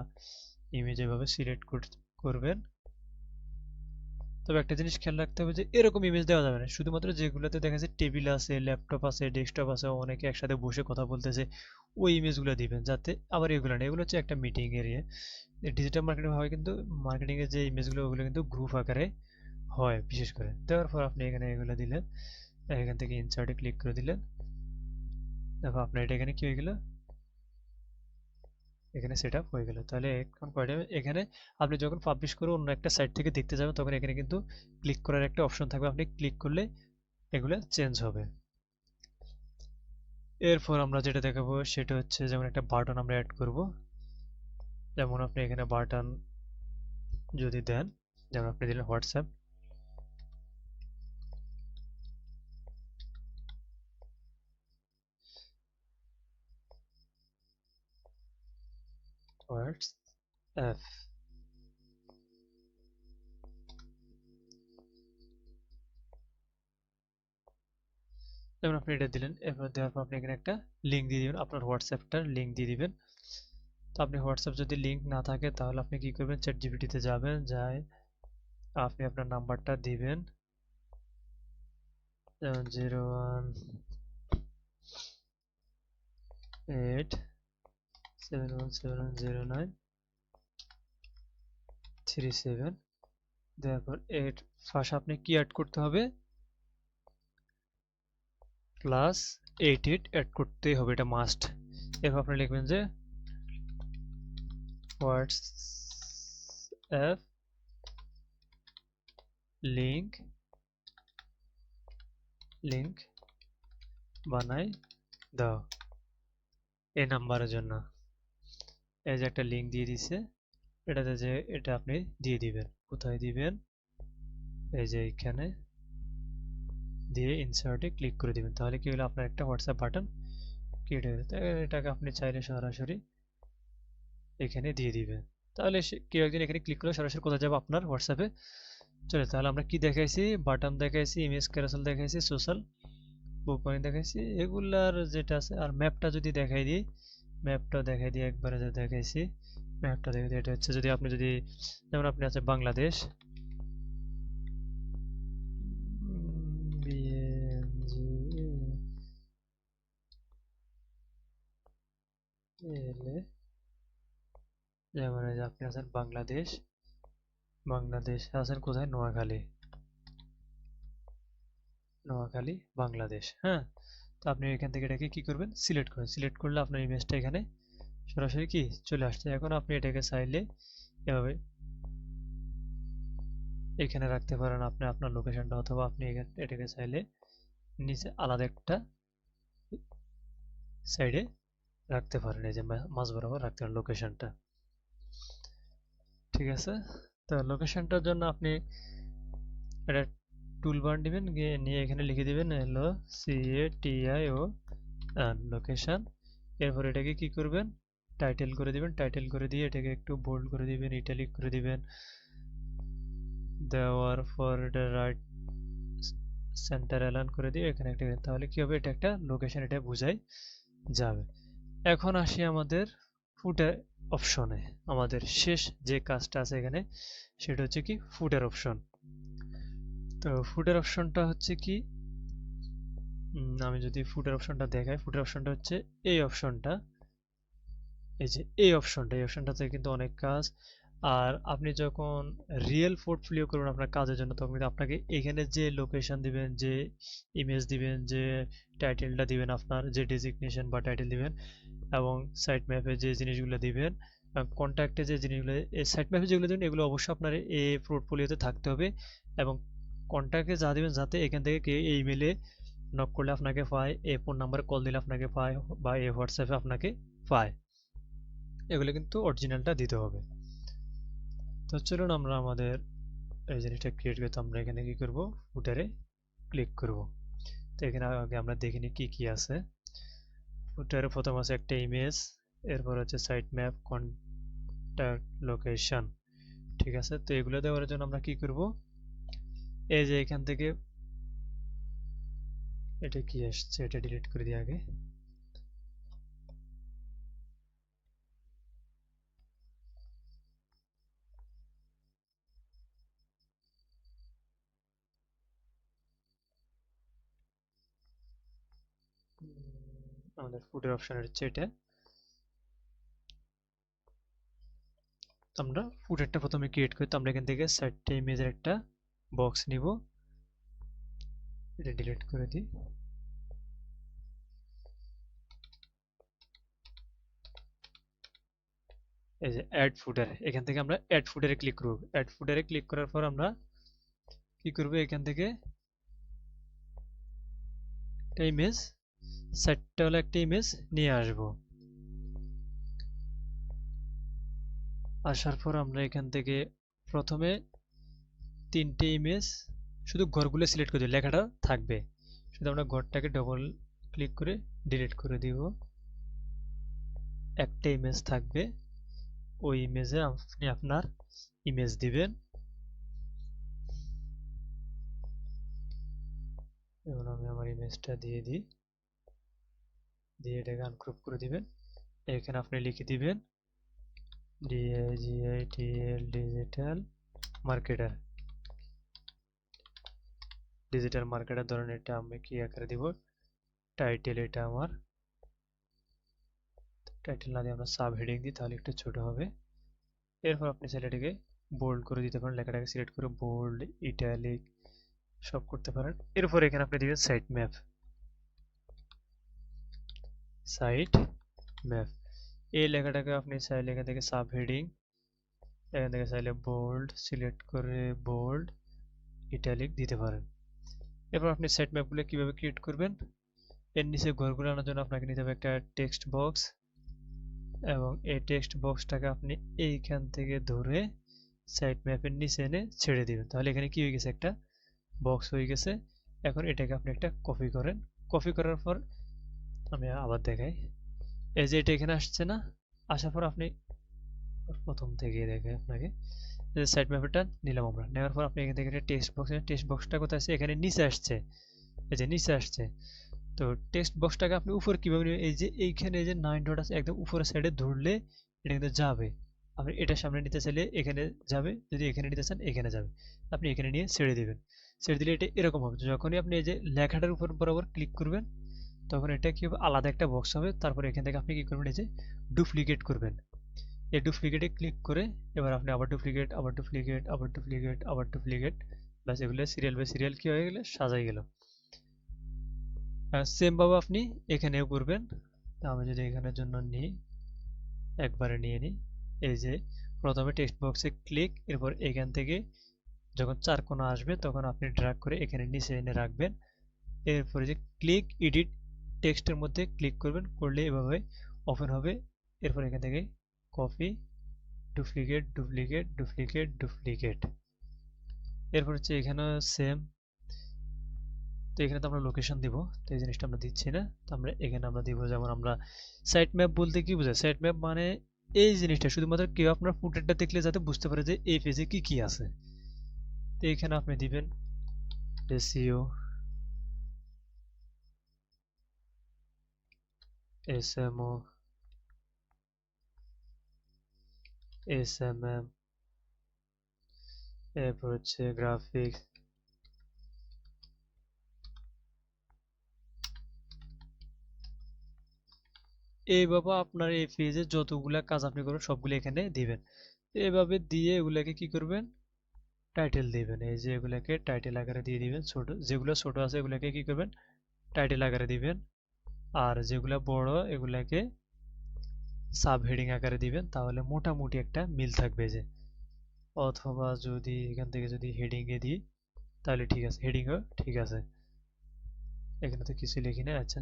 [SPEAKER 1] ইমেজ এভাবে সিলেক্ট করবেন। তবে একটা জিনিস খেয়াল রাখতে হবে যে এরকম ইমেজ দেওয়া যাবে না, শুধুমাত্র যেগুলোতে দেখা যাচ্ছে টেবিল আছে, ল্যাপটপ আছে, ডেস্কটপ আছে, অনেকে একসাথে বসে কথা বলতেছে, ওই ইমেজগুলো দিবেন। যাতে আবার এগুলো না, এগুলো হচ্ছে একটা মিটিং এরিয়া। ডিজিটাল মার্কেটিং হয় কিন্তু মার্কেটিং এর যে ইমেজগুলো ওগুলো কিন্তু গ্রুপ আকারে হয় বিশেষ করে। দেওয়ার পর আপনি এখানে এগুলো দিলেন, এখান থেকে ইনসার্টে ক্লিক করে দিলেন। দেখো আপনার এটা এখানে কি হয়ে গেল, এখানে সেট আপ হয়ে গেল। তাহলে এখন কয়টা, এখানে আপনি যখন পাবলিশ করে অন্য একটা সাইট থেকে দেখতে যাবেন তখন এখানে কিন্তু ক্লিক করার একটা অপশন থাকবে, আপনি ক্লিক করলে এগুলো চেঞ্জ হবে। এরপর আমরা যেটা দেখাবো সেটা হচ্ছে যেমন একটা বাটন আমরা অ্যাড করব। যেমন আপনি এখানে বাটন যদি দেন, যেমন আপনি দিলেন হোয়াটসঅ্যাপ, যেমন আপনি এটা দিলেন, এরপর দেওয়ার পর আপনি এখানে একটা লিঙ্ক দিয়ে দিবেন, আপনার হোয়াটসঅ্যাপটার লিঙ্ক দিয়ে দিবেন। তো আপনি হোয়াটসঅ্যাপ যদি লিঙ্ক না থাকে তাহলে আপনি কি করবেন, চ্যাট জিপিটিতে যাবেন, আপনি আপনার নাম্বারটা দিবেন, যেমন 01871709337। দেওয়ার পর এর ফার্স্ট আপনি কি অ্যাড করতে হবে, +88 অ্যাড করতেই হবে, এটা মাস্ট। এরপর আপনি লিখবেন যে হোয়াটসঅ্যাপ লিঙ্ক বানাই দাও এই নাম্বারের জন্য। এই যে একটা লিঙ্ক দিয়ে দিছে, এটাতে যে এটা আপনি দিয়ে দিবেন, কোথায় দিবেন, এই যে এখানে দিয়ে ইনসার্টে ক্লিক করে দিবেন। তাহলে কি হলো, আপনার একটা হোয়াটসঅ্যাপ বাটন ক্রিয়েট হয়ে গেল। এটাকে আপনি চাইলে সরাসরি এখানে দিয়ে দিবেন। তাহলে কেউ একজন এখানে ক্লিক করে সরাসরি কোথায় যাবে, আপনার হোয়াটসঅ্যাপে চলে। তাহলে আমরা কি দেখাইছি, বাটন দেখাইছি, ইমেজ ক্যারোসেল দেখাইছি, সোশ্যাল বুক পয়েন্ট দেখাইছি, এগুলার যেটা আছে। আর ম্যাপটা যদি দেখাই দিই, ম্যাপটা দেখাই দিই একবারে, যে দেখাইছি ম্যাপটা দেখাই দিই। এটা হচ্ছে যদি আপনি যেমন আপনি আছে বাংলাদেশ, যেমন এই যে আপনি আছেন বাংলাদেশ আছেন কোথায়, নোয়াখালী বাংলাদেশ। হ্যাঁ, তো আপনি এখান থেকে এটাকে কি করবেন, সিলেক্ট করবেন। সিলেক্ট করলে আপনার ইমেজটা এখানে সরাসরি কি চলে আসছে। এখন আপনি এটাকে চাইলে এভাবে এখানে রাখতে পারেন, আপনি আপনার লোকেশনটা, অথবা আপনি এটাকে চাইলে নিচে আলাদা একটা সাইডে রাখতে পারেন, এই যে মাঝ বরাবর রাখতে পারেন লোকেশনটা। ঠিক আছে, তো লোকেশনটার জন্য আপনি একটা টুলবার নেবেন, নিয়ে এখানে লিখে দিবেন হলো CATIO লোকেশন। এরপর এটাকে কি করবেন, টাইটেল করে দিবেন, টাইটেল করে দিয়ে এটাকে একটু বোল্ড করে দিবেন, ইটালিক করে দিবেন। দেওয়ার পর এটা রাইট সেন্টার অ্যালাইন করে দিয়ে এখানে একটা, তাহলে কি হবে, এটা একটা লোকেশন, এটা বোঝাই যাবে। এখন আসি আমাদের ফুটার অপশনে। আমাদের শেষ যে কাজটা আছে এখানে সেটা হচ্ছে কি ফুটার অপশন। তো ফুটার অপশনটা হচ্ছে কি, আমি যদি ফুটার অপশনটা দেখাই, ফুটার অপশনটা হচ্ছে এই অপশনটা, এই যে এই অপশনটাতে কিন্তু অনেক কাজ। আর আপনি যখন রিয়েল পোর্টফোলিও করবেন আপনার কাজের জন্য, তখন কিন্তু আপনাকে এখানে যে লোকেশন দিবেন, যে ইমেজ দিবেন, যে টাইটেলটা দিবেন, আপনার যে ডেজিগনেশন বা টাইটেল দিবেন, এবং সাইট ম্যাপে যে জিনিসগুলো দিবেন, কন্ট্যাক্টে যে জিনিসগুলো, এই সাইট ম্যাপে যেগুলো দিবেন এগুলো অবশ্যই আপনার এই পোর্টফোলিওতে থাকতে হবে। এবং কন্ট্যাক্টে যা দিবেন যাতে এখান থেকে কেউ এই ইমেলে নক করলে আপনাকে পায়, এই ফোন নাম্বারে কল দিলে আপনাকে পায়, বা এই হোয়াটসঅ্যাপে আপনাকে পায়, এগুলো কিন্তু অরিজিনালটা দিতে হবে। তো চলুন আমরা আমাদের এই জিনিসটা ক্রিয়েট করতে আমরা এখানে কি করব, ফুটারে ক্লিক করব। তো এখানে আগে আমরা দেখিনি কি কি আছে। ফুটারে প্রথম আছে একটা ইমেজ, এরপর হচ্ছে সাইট ম্যাপ, কন্ট্যাক্ট লোকেশন, ঠিক আছে। তো এগুলো দেওয়ার জন্য আমরা কি করব, এই যে এখান থেকে এটা কি আসছে এটা ডিলিট করে দিই আগে। আমাদের ফুটের অপশন হচ্ছে এটা। আমরা ফুটেরটা প্রথমে ক্রিয়েট করি, তো আমরা এখান থেকে সাইটটা ইমেজের একটা বক্স নিব, এটা ডিলিট করে দিই। এই যে অ্যাড ফুটার, এখান থেকে আমরা অ্যাড ফুটারে ক্লিক করব। অ্যাড ফুটারে ক্লিক করার পর আমরা কি করব, এখান থেকে একটা ইমেজ, সাইটটা হলো একটা ইমেজ নিয়ে আসব। আসার পর আমরা এখান থেকে প্রথমে তিনটে ইমেজ, শুধু ঘরগুলো সিলেক্ট করে দিই, লেখাটা থাকবে, শুধু আমরা ঘরটাকে ডবল ক্লিক করে ডিলিট করে দিব। একটা ইমেজ থাকবে, ওই ইমেজে আপনি আপনার ইমেজ দিবেন। এবং আমি আমার ইমেজটা দিয়ে দিই, দিয়ে এটাকে আনক্রপ করে দিবেন। এখানে আপনি লিখে দিবেন DIGITL digital marketer, digital marketer ধরেন, এটা আমি কি আকারে দিব, টাইটেল, এটা আমার টাইটেল না দিয়ে আমরা সাব হেডিং দিই, তাহলে একটু ছোট হবে। এরপর আপনি চাইলে এটাকে বোল্ড করে দিতে পারেন, লেখাটাকে সিলেক্ট করে বোল্ড, ইটালিক সব করতে পারেন। এরপর এখানে আপনি দিবেন সাইট ম্যাপ, সাইট ম্যাপ, এই লেখাটাকে আপনি চাইলে এখান থেকে সাব হেডিং, এখান থেকে চাইলে বোল্ড সিলেক্ট করে বোল্ড, ইটালিক দিতে পারেন। এরপর আপনি সাইট ম্যাপগুলো কিভাবে ক্রিয়েট করবেন, এর নিচে ঘরগুলো আনার জন্য আপনাকে নিতে হবে একটা টেক্সট বক্স, এবং এই টেক্সট বক্সটাকে আপনি এইখান থেকে ধরে সাইট ম্যাপের নিচে এনে ছেড়ে দিবেন, তাহলে এখানে কি হয়ে গেছে, একটা বক্স হয়ে গেছে। এখন এটাকে আপনি একটা কপি করেন, কপি করার পর আমি আবার দেখাই, এই যে এটা এখানে আসছে না, আসার পর আপনি প্রথম থেকে দেখে আপনাকে সাইট ম্যাপটা নিলাম আমরা, নেওয়ার পর আপনি এখান থেকে টেক্সট বক্স, টেক্সট বক্সটা কোথায় আছে, এখানে নিচে আসছে, এই যে নিচে আসছে। তো টেক্সট বক্সটাকে আপনি উপরে কিভাবে নেবেন, এই যে এইখানে এই যে 9 ডট আছে, একদম উপরের সাইডে ধরলে এটা কিন্তু যাবে। আপনি এটা সামনে নিতে চাইলে এখানে যাবে, যদি এখানে নিতে চান এখানে যাবে, আপনি এখানে নিয়ে ছেড়ে দিবেন। ছেড়ে দিলে এটা এরকম হবে, যখনই আপনি এই যে লেখাটার উপর বরাবর ক্লিক করবেন তখন এটা কি হবে, আলাদা একটা বক্স হবে। তারপরে এখান থেকে আপনি কি করবেন, এই যে ডুপ্লিকেট করবেন, এই ডুপ্লিকেটে ক্লিক করে এবার আপনি আবার ডুপ্লিকেট, আবার ডুপ্লিকেট, আবার ডুপ্লিকেট, আবার ডুপ্লিকেট, ব্যাস এগুলো সিরিয়াল বাই সিরিয়াল কি হয়ে গেলে সাজাই গেল। সেম ভাবে আপনি এখানেও করবেন। আমি যদি এখানের জন্য নিই, একবারে নিয়ে নিই, এই যে প্রথমে টেক্সট বক্সে ক্লিক, এরপর এখান থেকে যখন চার কোণা আসবে তখন আপনি ড্র্যাগ করে এখানে নিচে এনে রাখবেন। এরপরে যে ক্লিক এডিট টেক্সটের মধ্যে ক্লিক করবেন, করলে এভাবে ওপেন হবে। এরপর এখান থেকে copy, duplicate, duplicate, duplicate, duplicate, এরপর হচ্ছে এখানে সেম। তো এখানে তো আমরা লোকেশন দিব, তো এই জিনিসটা আমরা দিচ্ছি না, তো আমরা এখানে আমরা দিব, যেমন আমরা সাইট ম্যাপ বলতে কি বোঝায়, সাইট ম্যাপ মানে এই জিনিসটা শুধুমাত্র কেউ আপনার ফুটেরটা দেখলে যাতে বুঝতে পারে যে এই পেজে কি কি আছে। তো এখানে আপনি দিবেন এসইও, এসএমও, এসএমএম, এরপর হচ্ছে গ্রাফিক্স, এইভাবে আপনার এই পেজে যতগুলা কাজ আপনি করবেন সবগুলো এখানে দিবেন। এভাবে দিয়ে এগুলাকে কি করবেন, টাইটেল দিবেন, এই যে এগুলাকে টাইটেল আকারে দিয়ে দিবেন, ছোট যেগুলো ছোট আছে এগুলাকে কি করবেন, টাইটেল আকারে দিবেন, আর যেগুলা বড় এগুলাকে সাব হেডিং আকারে দিবেন, তাহলে মোটামুটি একটা মিল থাকবে যে। অথবা যদি এখান থেকে যদি হেডিং এ দিই, তাহলে ঠিক আছে, হেডিংও ঠিক আছে, এখানে তো কিছু লিখি না। আচ্ছা,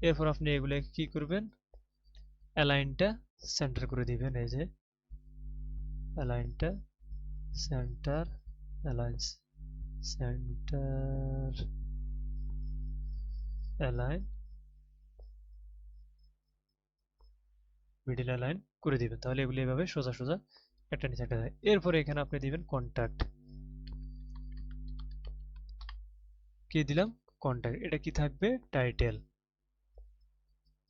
[SPEAKER 1] এরপর আপনি এগুলো কি করবেন, অ্যালাইনটা সেন্টার করে দিবেন। এই যে অ্যালাইনটা centre, align centre, align middle align করে দিবেন। তাহলে এগুলো এভাবে সোজা সোজা একটা নিচে একটা যায়। এরপরে এখানে আপনি দিবেন কন্টাক্ট, কি দিলাম, কন্টাক্ট। এটা কি থাকবে, টাইটেল।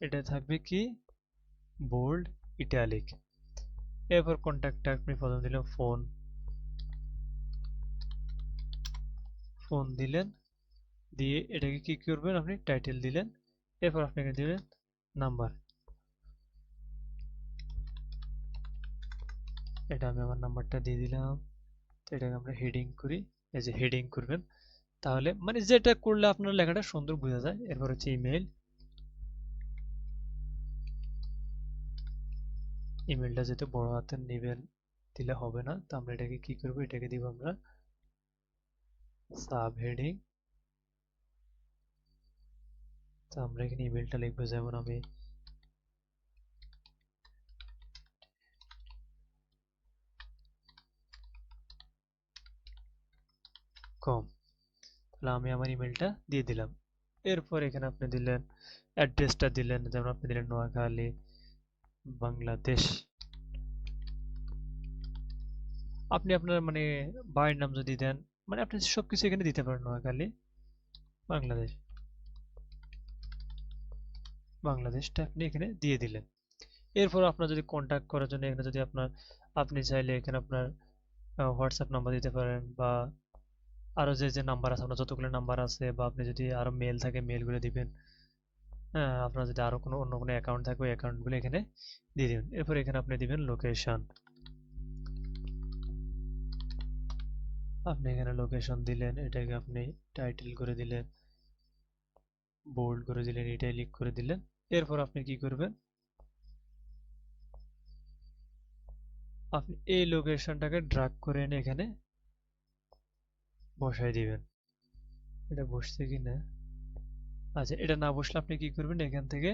[SPEAKER 1] এটা থাকবে কি, বোল্ড ইটালিক। এরপর কন্টাক্টটা আপনি প্রথম দিলেন ফোন, ফোন দিলেন, দিয়ে এটাকে কি করবেন, আপনি টাইটেল দিলেন। এরপর আপনি এখানে দিবেন নাম্বার। এটা আমি আমার নাম্বারটা দিয়ে দিলাম। তো এটাকে আমরা হেডিং করি, এই যে হেডিং করবেন, তাহলে মানে যেটা করলে আপনার লেখাটা সুন্দর বোঝা যায়। এরপর হচ্ছে ইমেল, ইমেলটা যেহেতু বড় হাতের নেবেন, দিলে হবে না, তো আমরা এটাকে কি করব, এটাকে দিব আমরা সাব হেডিং। তো আমরা এখানে ইমেলটা লিখবো, যেমন আমি কম, তাহলে আমি আমার ইমেলটা দিয়ে দিলাম। এরপর এখানে আপনি দিলেন অ্যাড্রেসটা দিলেন, যেমন আপনি দিলেন নোয়াখালী, বাংলাদেশ। আপনি আপনার মানে বাড়ির নাম যদি দেন, মানে আপনি সবকিছু এখানে দিতে পারেন, নোয়াখালী, বাংলাদেশ, বাংলাদেশটা আপনি এখানে দিয়ে দিলেন। এরপর আপনার যদি কন্ট্যাক্ট করার জন্য এখানে যদি আপনার, আপনি চাইলে এখানে আপনার হোয়াটসঅ্যাপ নাম্বার দিতে পারেন, বা আরো যে যে নাম্বার আছে, আপনার যতগুলো নাম্বার আছে, বা আপনি যদি আরো মেল থাকে মেলগুলো দিবেন। হ্যাঁ, আপনার যদি আরো কোনো অন্য কোনো অ্যাকাউন্ট থাকে ওই অ্যাকাউন্টগুলো এখানে দিয়ে দিবেন। এরপর এখানে আপনি দিবেন লোকেশন, আপনি এখানে লোকেশন দিলেন, এটাকে আপনি টাইটেল করে দিলেন, বোল্ড করে দিলেন, ইটালিক করে দিলেন। এরপর আপনি কি করবেন, আপনি এই লোকেশনটাকে ড্রাগ করে এনে এখানে বসাই দিবেন। এটা বসছে কিনা, আচ্ছা এটা না বসলে আপনি কি করবেন, এখান থেকে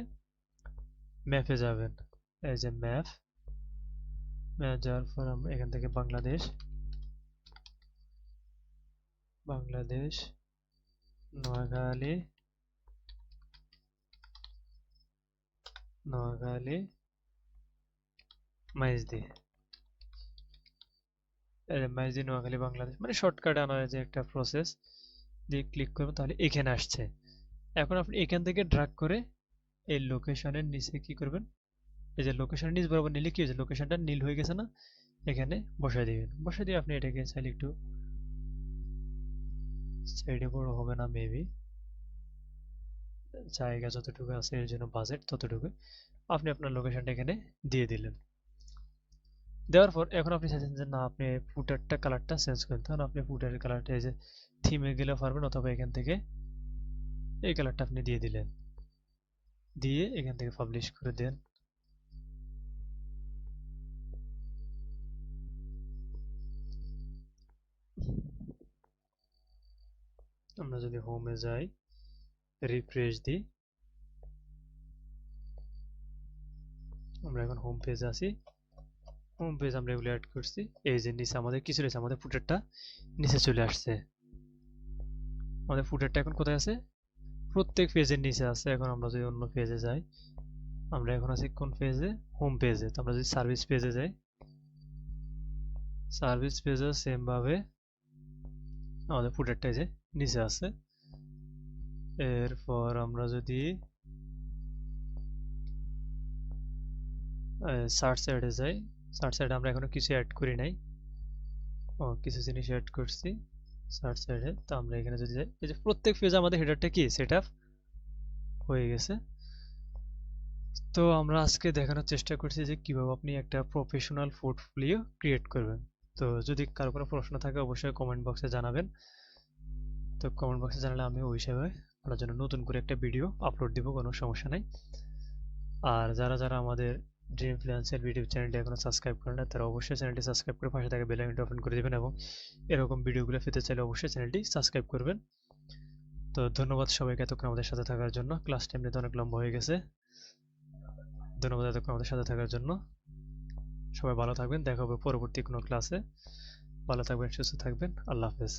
[SPEAKER 1] ম্যাপে যাবেন। এই যে ম্যাপ, ম্যাপ যাওয়ার পর আমরা এখান থেকে বাংলাদেশ, বাংলাদেশ, নোয়াখালী, নোয়াখালী, মাইজদি, মাইজদি, নোয়াখালী, বাংলাদেশ, মানে শর্টকাট আনার যে একটা প্রসেস দিয়ে ক্লিক করবেন, তাহলে এখানে আসছে। এখন আপনি এখান থেকে ড্রাগ করে এই লোকেশনের নিচে কি করবেন, এই যে লোকেশনের নিচ বরাবর নিলে কি হয়েছে, লোকেশনটা নীল হয়ে গেছে না, এখানে বসাই দিবেন। বসাই দিয়ে আপনি এটাকে চাইলে একটু সাইডে বড় হবে না মেবি, জায়গা যতটুকু আছে এর জন্য বাজেট ততটুকু, আপনি আপনার লোকেশনটা এখানে দিয়ে দিলেন। দেওয়ার পর এখন আপনি চাইছেন যে না আপনি ফুটারটা কালারটা চেঞ্জ করেন, তখন আপনি ফুটারের কালারটা এই যে থিমে গেলে পারবেন, অথবা এখান থেকে এই কালারটা আপনি দিয়ে দিলেন, দিয়ে এখান থেকে পাবলিশ করে দেন। আমরা যদি হোমে যাই, রিফ্রেশ দিই, আমরা এখন হোম পেজে আছি। হোম পেজ আমরা এগুলো অ্যাড করছি, এই যে নিচে আমাদের কিছু রয়েছে, আমাদের ফুটারটা নিচে চলে আসছে। আমাদের ফুটারটা এখন কোথায় আছে, প্রত্যেক পেজের নিচে আছে। এখন আমরা যদি অন্য পেজে যাই, আমরা এখন আছি কোন পেজে, হোম পেজে। তো আমরা যদি সার্ভিস পেজে যাই, সার্ভিস পেজে সেম ভাবে আমাদের ফুটারটা যে নিচে আছে। এরপর আমরা যদি সার্চ সাইডে যাই, সার্চ সাইডে আমরা এখনো কিছু অ্যাড করি নাই, ও কিছু জিনিস অ্যাড করছি সার্চ সাইডে। তো আমরা এখানে যদি যাই, এই যে প্রত্যেক পেজে আমাদের হেডারটা কি সেট আপ হয়ে গেছে। তো আমরা আজকে দেখানোর চেষ্টা করছি যে কিভাবে আপনি একটা প্রফেশনাল পোর্টফোলিও ক্রিয়েট করবেন। তো যদি কারো কোনো প্রশ্ন থাকে অবশ্যই কমেন্ট বক্সে জানাবেন। তো কমেন্ট বক্সে জানালে আমি ওই হিসাবে আপনার জন্য নতুন করে একটা ভিডিও আপলোড দিব, কোনো সমস্যা নাই। আর যারা যারা আমাদের ড্রিম ফিনান্সিয়াল ইউটিউব চ্যানেলটি এখনো সাবস্ক্রাইব করেন না, তারা অবশ্যই চ্যানেলটি সাবস্ক্রাইব করে পাশে থাকা বেল আইকনটি ওপেন করে দিবেন এবং এরকম ভিডিওগুলো পেতে চাইলে অবশ্যই চ্যানেলটি সাবস্ক্রাইব করবেন। তো ধন্যবাদ সবাইকে এতক্ষণ আমাদের সাথে থাকার জন্য। ক্লাসটা এমনিতে অনেক লম্বা হয়ে গেছে। ধন্যবাদ এতক্ষণ আমাদের সাথে থাকার জন্য। সবাই ভালো থাকবেন, দেখা হবে পরবর্তী কোনো ক্লাসে। ভালো থাকবেন, সুস্থ থাকবেন, আল্লাহ হাফেজ।